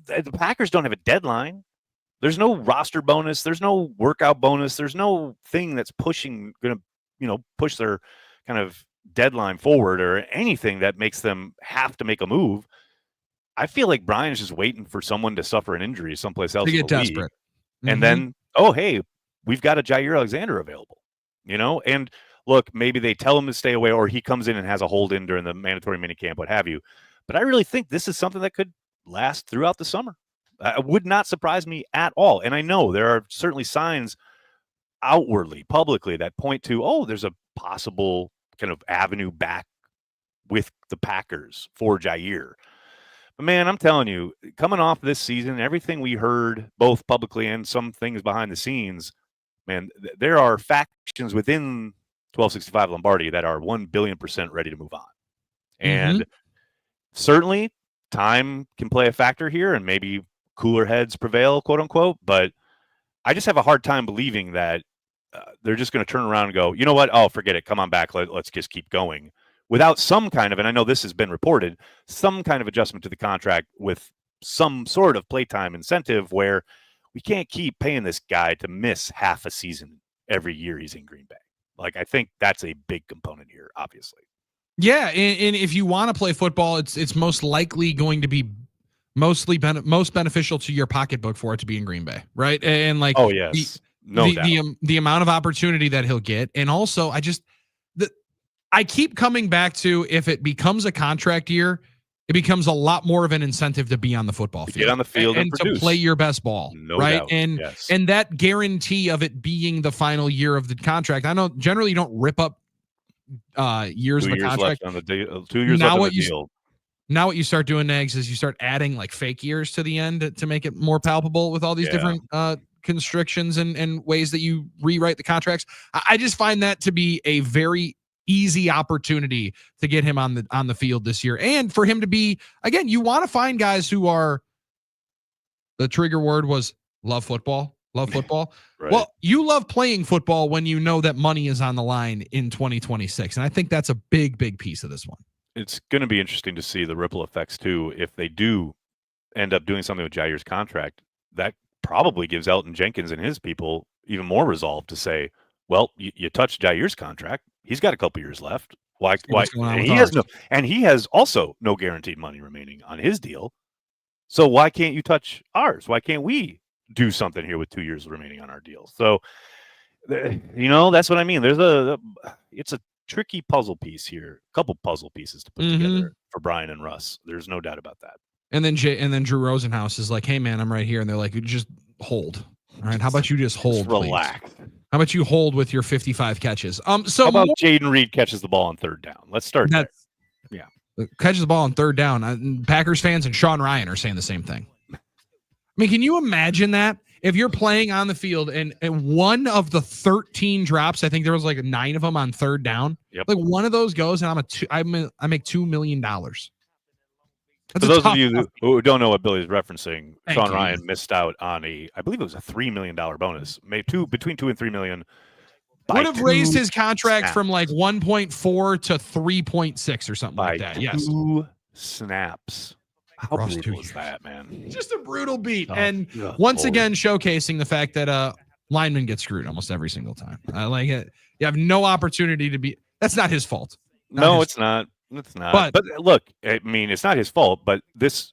The Packers don't have a deadline. There's no roster bonus. There's no workout bonus. There's no thing that's going to push their kind of deadline forward or anything that makes them have to make a move. I feel like Brian's just waiting for someone to suffer an injury someplace else to get in the league. desperate. And then, oh, hey, we've got a Jair Alexander available, and look, maybe they tell him to stay away, or he comes in and has a hold in during the mandatory minicamp, what have you. But I really think this is something that could last throughout the summer. It would not surprise me at all. And I know there are certainly signs outwardly, publicly, that point to, oh, there's a possible kind of avenue back with the Packers for Jair. But man, I'm telling you, coming off this season, everything we heard, both publicly and some things behind the scenes, man, there are factions within 1265 Lombardi that are 1 billion% ready to move on. And certainly time can play a factor here, and maybe cooler heads prevail, quote unquote. But I just have a hard time believing that they're just going to turn around and go, you know what? Oh, forget it. Come on back. Let's just keep going without some kind of, and I know this has been reported, some kind of adjustment to the contract with some sort of playtime incentive where we can't keep paying this guy to miss half a season every year he's in Green Bay. Like, I think that's a big component here, obviously. Yeah, and if you want to play football, it's most likely going to be most beneficial to your pocketbook for it to be in Green Bay, right? And like, oh yes, no doubt. The amount of opportunity that he'll get, and also I keep coming back to, if it becomes a contract year, it becomes a lot more of an incentive to be on the football field, get on the field and to play your best ball, no right? Doubt. And that guarantee of it being the final year of the contract. I know generally you don't rip up years of the contract. Left on the deal, 2 years left on the deal. Now what you start doing, Nags, is you start adding like fake years to the end to make it more palpable with all these different constrictions and ways that you rewrite the contracts. I just find that to be a very easy opportunity to get him on the field this year, and for him to be, again, you want to find guys who are, the trigger word was love football. Right. Well, you love playing football when you know that money is on the line in 2026, and I think that's a big piece of this one. It's going to be interesting to see the ripple effects too. If they do end up doing something with Jair's contract, that probably gives Elton Jenkins and his people even more resolve to say, well, you touched Jair's contract. He's got a couple years left. Why? And he has also no guaranteed money remaining on his deal. So why can't you touch ours? Why can't we do something here with 2 years remaining on our deal? So, that's what I mean. It's a tricky puzzle piece here. A couple puzzle pieces to put together for Brian and Russ. There's no doubt about that. And then Drew Rosenhaus is like, hey man, I'm right here. And they're like, just hold. All right. How about you just hold? Just relax. Please? How about you hold with your 55 catches? So how about Jaden Reed catches the ball on third down? Let's start there. Yeah. Catches the ball on third down. Packers fans and Sean Ryan are saying the same thing. I mean, can you imagine that? If you're playing on the field and one of the 13 drops, I think there was like 9 of them on third down. Yep. Like one of those goes and I make $2 million. For those of you who don't know what Billy's referencing, Sean Ryan missed out on I believe it was a $3 million bonus, made between $2 and $3 million. Would have raised his contract from like 1.4 to 3.6 or something like that. Yes. 2 snaps. How brutal is that, man? Just a brutal beat. And once again, showcasing the fact that linemen get screwed almost every single time. I like it. You have no opportunity to be. That's not his fault. It's not. It's not. But look, I mean, it's not his fault. But this,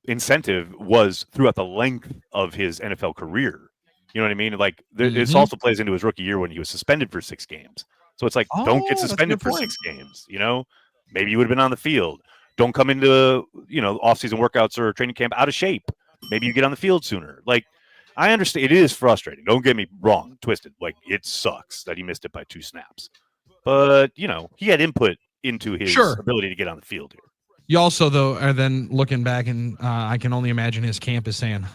incentive was throughout the length of his NFL career. You know what I mean? Like, this also plays into his rookie year when he was suspended for 6 games. So it's like, don't get suspended for 6 games. Maybe you would have been on the field. Don't come into, off-season workouts or training camp out of shape. Maybe you get on the field sooner. Like, I understand. It is frustrating. Don't get me wrong, twisted. Like, it sucks that he missed it by 2 snaps. But, he had input into his ability to get on the field here. You also, though, are then looking back, and I can only imagine his camp is saying,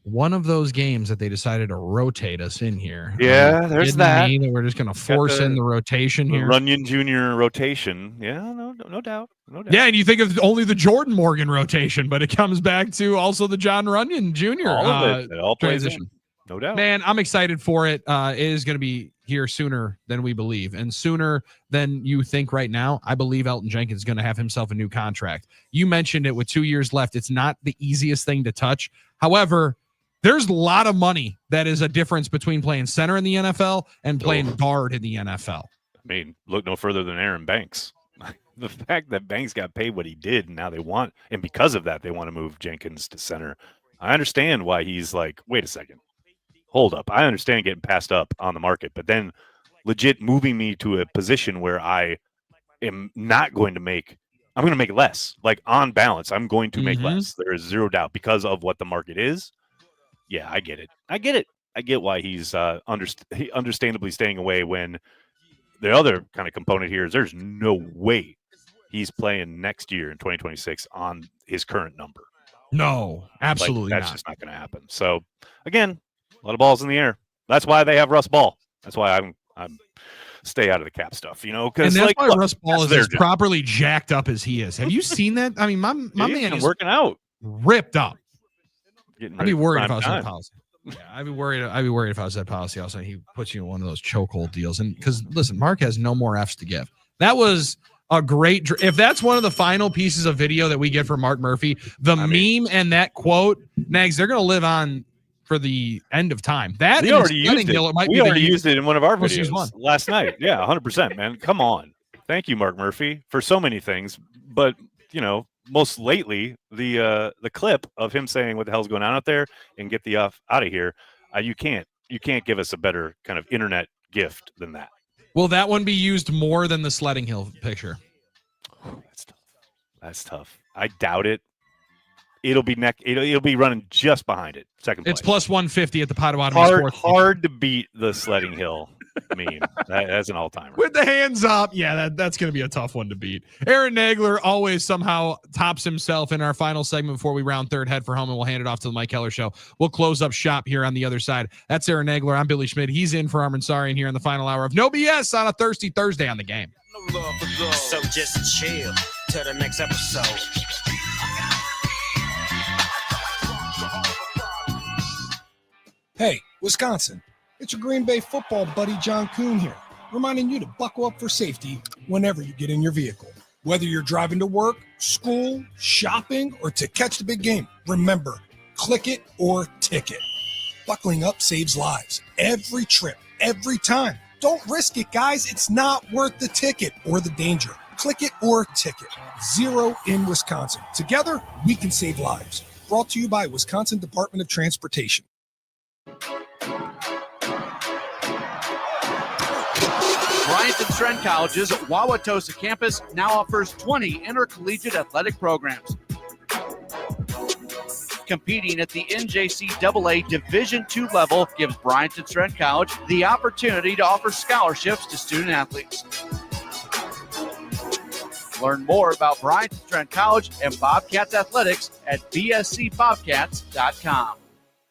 one of those games that they decided to rotate us in here. Yeah, there's that. We're just going to force in the rotation here. Runyon Jr. rotation. Yeah, no doubt. Yeah, and you think of only the Jordan Morgan rotation, but it comes back to also the John Runyon Jr. All of it. It all transition. No doubt. Man, I'm excited for it. It is going to be here sooner than we believe, and sooner than you think right now. I believe Elton Jenkins is going to have himself a new contract. You mentioned it with 2 years left. It's not the easiest thing to touch. However, there's a lot of money that is a difference between playing center in the NFL and playing guard in the NFL. I mean, look no further than Aaron Banks. The fact that Banks got paid what he did, and now and because of that, they want to move Jenkins to center. I understand why he's like, wait a second, hold up. I understand getting passed up on the market, but then legit moving me to a position where I am not going to make. I'm going to make less. Like on balance, I'm going to make less. There is zero doubt because of what the market is. Yeah, I get it. I get why he's understandably staying away when the other kind of component here is there's no way he's playing next year in 2026 on his current number. No, absolutely that's not. Just not going to happen. So again, a lot of balls in the air. That's why they have Russ Ball. That's why I'm stay out of the cap stuff, because that's why Russ Ball is as properly jacked up as he is. Have you seen that? I mean, my man is working out, ripped up. I'd be worried if I was that policy. Yeah, I'd be worried if I was that policy. Also, he puts you in one of those chokehold deals. And because listen, Mark has no more Fs to give. That was a great. If that's one of the final pieces of video that we get from Mark Murphy, meme and that quote, Nags, they're going to live on for the end of time. That we already used it. We already used it in one of our videos last night. Yeah, 100%, man. Come on. Thank you, Mark Murphy, for so many things. But most lately, the clip of him saying what the hell's going on out there and get the F out of here. You can't give us a better kind of internet gift than that. Will that one be used more than the sledding hill picture? That's tough. I doubt it. It'll be it'll be running just behind it. Second place. It's plus 150 at the Potawatomi Sports. Hard to beat the sledding hill meme. That's an all-timer. With the hands up. Yeah, that's going to be a tough one to beat. Aaron Nagler always somehow tops himself in our final segment before we round third head for home, and we'll hand it off to the Mike Keller Show. We'll close up shop here on the other side. That's Aaron Nagler. I'm Billy Schmid. He's in for Armin Sarian here in the final hour of No BS on a Thirsty Thursday on the Game. So just chill till the next episode. Hey, Wisconsin, it's your Green Bay football buddy John Kuhn here, reminding you to buckle up for safety whenever you get in your vehicle. Whether you're driving to work, school, shopping, or to catch the big game, remember, click it or ticket. Buckling up saves lives. Every trip, every time. Don't risk it, guys. It's not worth the ticket or the danger. Click it or ticket. 0 in Wisconsin. Together, we can save lives. Brought to you by Wisconsin Department of Transportation. Bryant and Trent College's Wauwatosa campus now offers 20 intercollegiate athletic programs. Competing at the NJCAA Division II level gives Bryant and Trent College the opportunity to offer scholarships to student athletes. Learn more about Bryant and Trent College and Bobcats athletics at bscbobcats.com.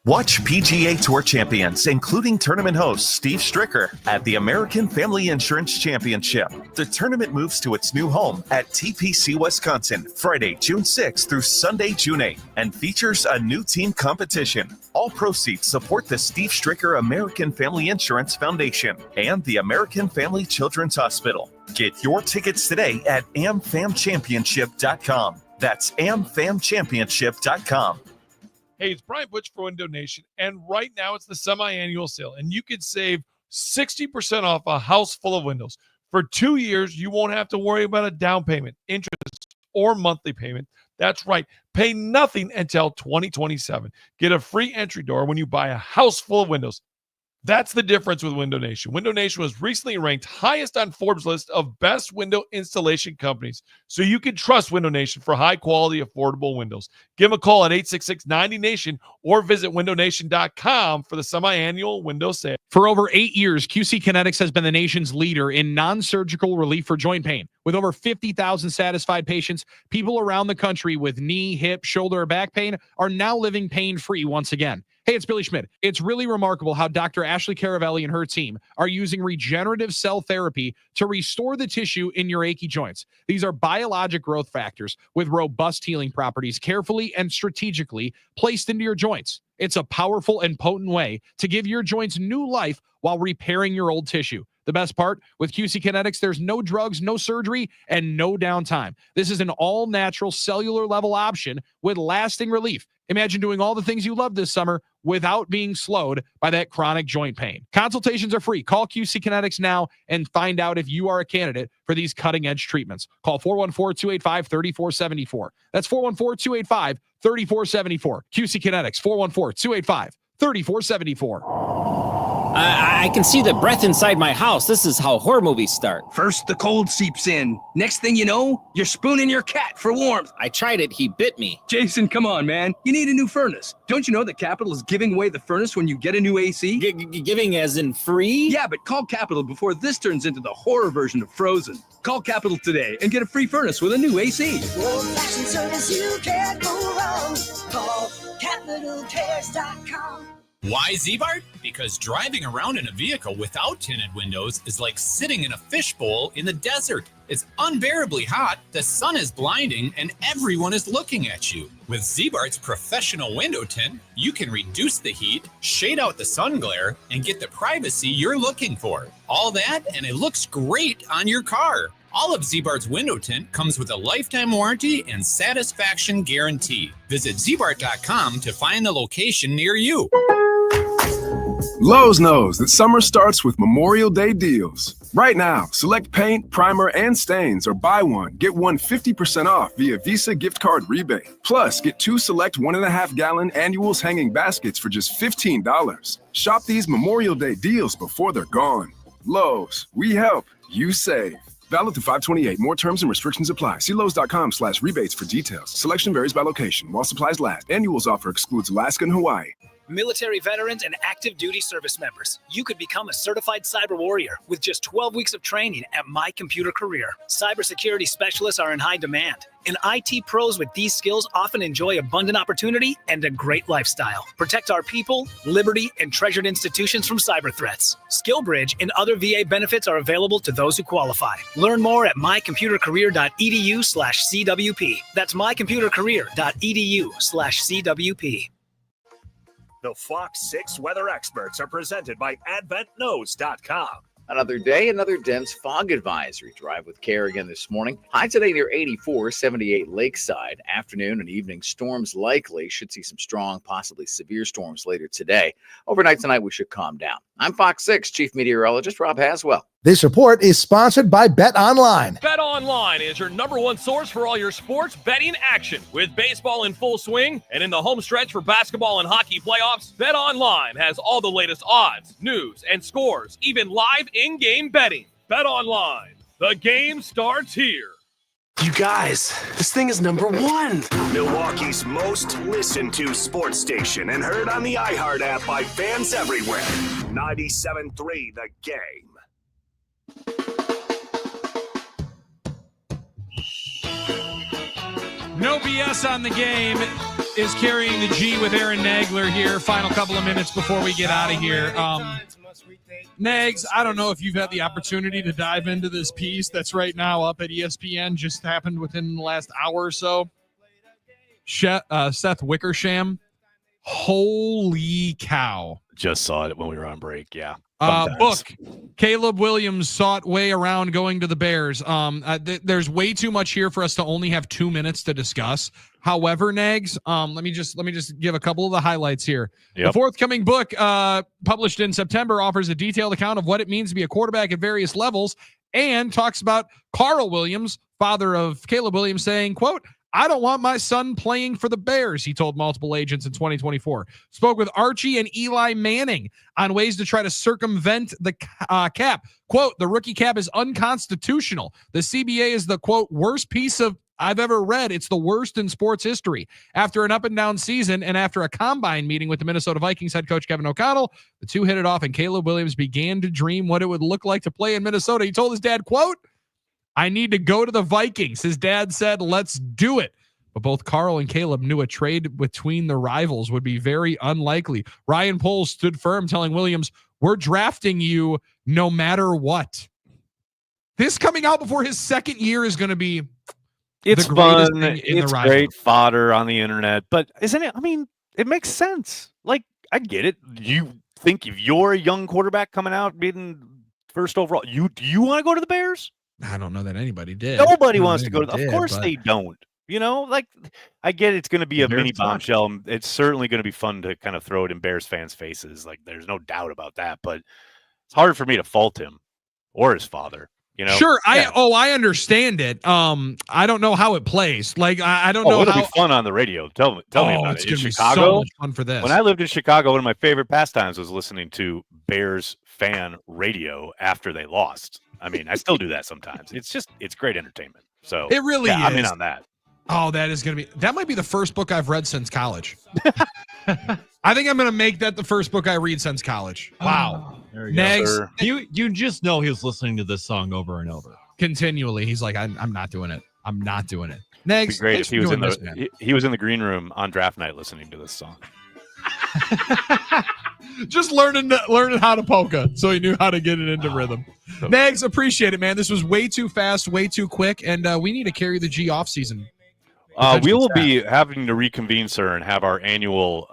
Watch PGA Tour champions, including tournament host Steve Stricker, at the American Family Insurance Championship. The tournament moves to its new home at TPC Wisconsin, Friday, June 6th through Sunday, June 8th, and features a new team competition. All proceeds support the Steve Stricker American Family Insurance Foundation and the American Family Children's Hospital. Get your tickets today at amfamchampionship.com. That's amfamchampionship.com. Hey, it's Brian Butch for Window Nation, and right now it's the semi-annual sale, and you could save 60% off a house full of windows. For 2 years, you won't have to worry about a down payment, interest, or monthly payment. That's right. Pay nothing until 2027. Get a free entry door when you buy a house full of windows. That's the difference with Window Nation. Window Nation was recently ranked highest on Forbes' list of best window installation companies. So you can trust Window Nation for high-quality, affordable windows. Give them a call at 866-90NATION or visit windownation.com for the semi-annual window sale. For over 8 years, QC Kinetics has been the nation's leader in non-surgical relief for joint pain. With over 50,000 satisfied patients, people around the country with knee, hip, shoulder, or back pain are now living pain-free once again. Hey, it's Billy Schmid. It's really remarkable how Dr. Ashley Caravelli and her team are using regenerative cell therapy to restore the tissue in your achy joints. These are biologic growth factors with robust healing properties carefully and strategically placed into your joints. It's a powerful and potent way to give your joints new life while repairing your old tissue. The best part, with QC Kinetics, there's no drugs, no surgery, and no downtime. This is an all-natural cellular level option with lasting relief. Imagine doing all the things you love this summer without being slowed by that chronic joint pain. Consultations are free. Call QC Kinetics now and find out if you are a candidate for these cutting-edge treatments. Call 414-285-3474. That's 414-285-3474. QC Kinetics, 414-285-3474. I can see the breath inside my house. This is how horror movies start. First, the cold seeps in. Next thing you know, you're spooning your cat for warmth. I tried it. He bit me. Jason, come on, man. You need a new furnace. Don't you know that Capital is giving away the furnace when you get a new AC? Giving as in free? Yeah, but call Capital before this turns into the horror version of Frozen. Call Capital today and get a free furnace with a new AC. Old-fashioned service, you can't go wrong. Call CapitalCares.com. Why Z-Bart? Because driving around in a vehicle without tinted windows is like sitting in a fishbowl in the desert. It's unbearably hot, the sun is blinding, and everyone is looking at you. With Z-Bart's professional window tint, you can reduce the heat, shade out the sun glare, and get the privacy you're looking for. All that, and it looks great on your car. All of Z-Bart's window tint comes with a lifetime warranty and satisfaction guarantee. Visit zbart.com to find the location near you. Lowe's knows that summer starts with Memorial Day deals. Right now, select paint, primer, and stains, or buy one, get one 50% off via Visa gift card rebate. Plus, get 2 select 1.5-gallon annuals hanging baskets for just $15. Shop these Memorial Day deals before they're gone. Lowe's, we help, you save. Valid through 5/28. More terms and restrictions apply. See Lowe's.com/rebates for details. Selection varies by location. While supplies last. Annuals offer excludes Alaska and Hawaii. Military veterans and active duty service members, you could become a certified cyber warrior with just 12 weeks of training at My Computer Career. Cybersecurity specialists are in high demand, and IT pros with these skills often enjoy abundant opportunity and a great lifestyle. Protect our people, liberty, and treasured institutions from cyber threats. SkillBridge and other VA benefits are available to those who qualify. Learn more at mycomputercareer.edu/CWP. That's mycomputercareer.edu/CWP. The Fox 6 weather experts are presented by AdventKnows.com. Another day, another dense fog advisory. Drive with care again this morning. High today near 84, 78 lakeside. Afternoon and evening storms likely. Should see some strong, possibly severe storms later today. Overnight tonight, we should calm down. I'm Fox 6 Chief Meteorologist Rob Haswell. This report is sponsored by Bet Online. Bet Online is your #1 source for all your sports betting action. With baseball in full swing and in the home stretch for basketball and hockey playoffs, Bet Online has all the latest odds, news, and scores, even live in-game betting. Bet Online, the game starts here. You guys, this thing is #1. Milwaukee's most listened to sports station and heard on the iHeart app by fans everywhere. 97.3 The Game. No BS on the Game is carrying the G with Aaron Nagler here. Final couple of minutes before we get out of here. Nags, I don't know if you've had the opportunity to dive into this piece that's right now up at ESPN, just happened within the last hour or so. Seth Wickersham. Holy cow. Just saw it when we were on break, yeah. Book. Caleb Williams sought way around going to the Bears. There's way too much here for us to only have 2 minutes to discuss. However, Nags, let me just give a couple of the highlights here. Yep. The forthcoming book, published in September, offers a detailed account of what it means to be a quarterback at various levels and talks about Carl Williams, father of Caleb Williams, saying, quote, "I don't want my son playing for the Bears," he told multiple agents in 2024. Spoke with Archie and Eli Manning on ways to try to circumvent the cap. Quote, "The rookie cap is unconstitutional. The CBA is the, quote, worst piece of I've ever read. It's the worst in sports history." After an up and down season and after a combine meeting with the Minnesota Vikings head coach Kevin O'Connell, the two hit it off and Caleb Williams began to dream what it would look like to play in Minnesota. He told his dad, quote, "I need to go to the Vikings." His dad said, "Let's do it." But both Carl and Caleb knew a trade between the rivals would be very unlikely. Ryan Poles stood firm, telling Williams, "We're drafting you no matter what." This coming out before his second year is going to be it's fun. It's great fodder on the internet, but isn't it? I mean, it makes sense. Like, I get it. You think if you're a young quarterback coming out being first overall, do you want to go to the Bears? I don't know that anybody did. Nobody wants to go to. Of course they don't. You know, like I get it's going to be a Bears mini suck. bombshell. It's certainly going to be fun to kind of throw it in Bears fans' faces. Like there's no doubt about that. But it's hard for me to fault him or his father. You know, Sure. I understand it. I don't know how it plays. Like I don't know it'll how. be fun on the radio. Tell me about it's it. In gonna be Chicago, so much fun for this. when I lived in Chicago, one of my favorite pastimes was listening to Bears fan radio after they lost. I mean, I still do that sometimes. It's great entertainment. So It really is. I'm in on that. Oh, that might be the first book I've read since college. I think I'm going to make that the first book I read since college. Wow. There you go. You just know he was listening to this song over and over. Continually. He's like, I'm not doing it. I'm not doing it. Next. It'd be great if he was he was in the green room on draft night listening to this song. Just learning how to polka, so he knew how to get it into rhythm. Nags, appreciate it, man. This was way too fast, way too quick, and we need to carry the G off season. We will be having to reconvene, sir, and have our annual,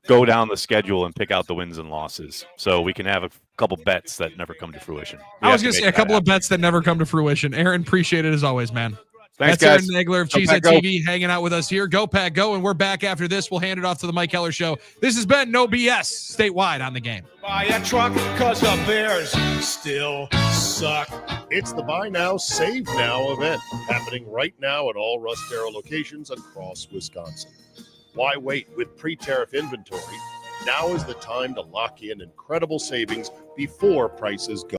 go down the schedule and pick out the wins and losses, so we can have a couple bets that never come to fruition. I was going to say a couple of bets that never come to fruition. Aaron, appreciate it as always, man. Thanks, That's guys. Aaron Nagler of Cheesehead TV hanging out with us here. Go, Pack, go, and we're back after this. We'll hand it off to the Mike Keller Show. This has been No BS statewide on The Game. Buy a truck because the Bears still suck. It's the Buy Now, Save Now event happening right now at all Russ Darrow locations across Wisconsin. Why wait with pre-tariff inventory? Now is the time to lock in incredible savings before prices go.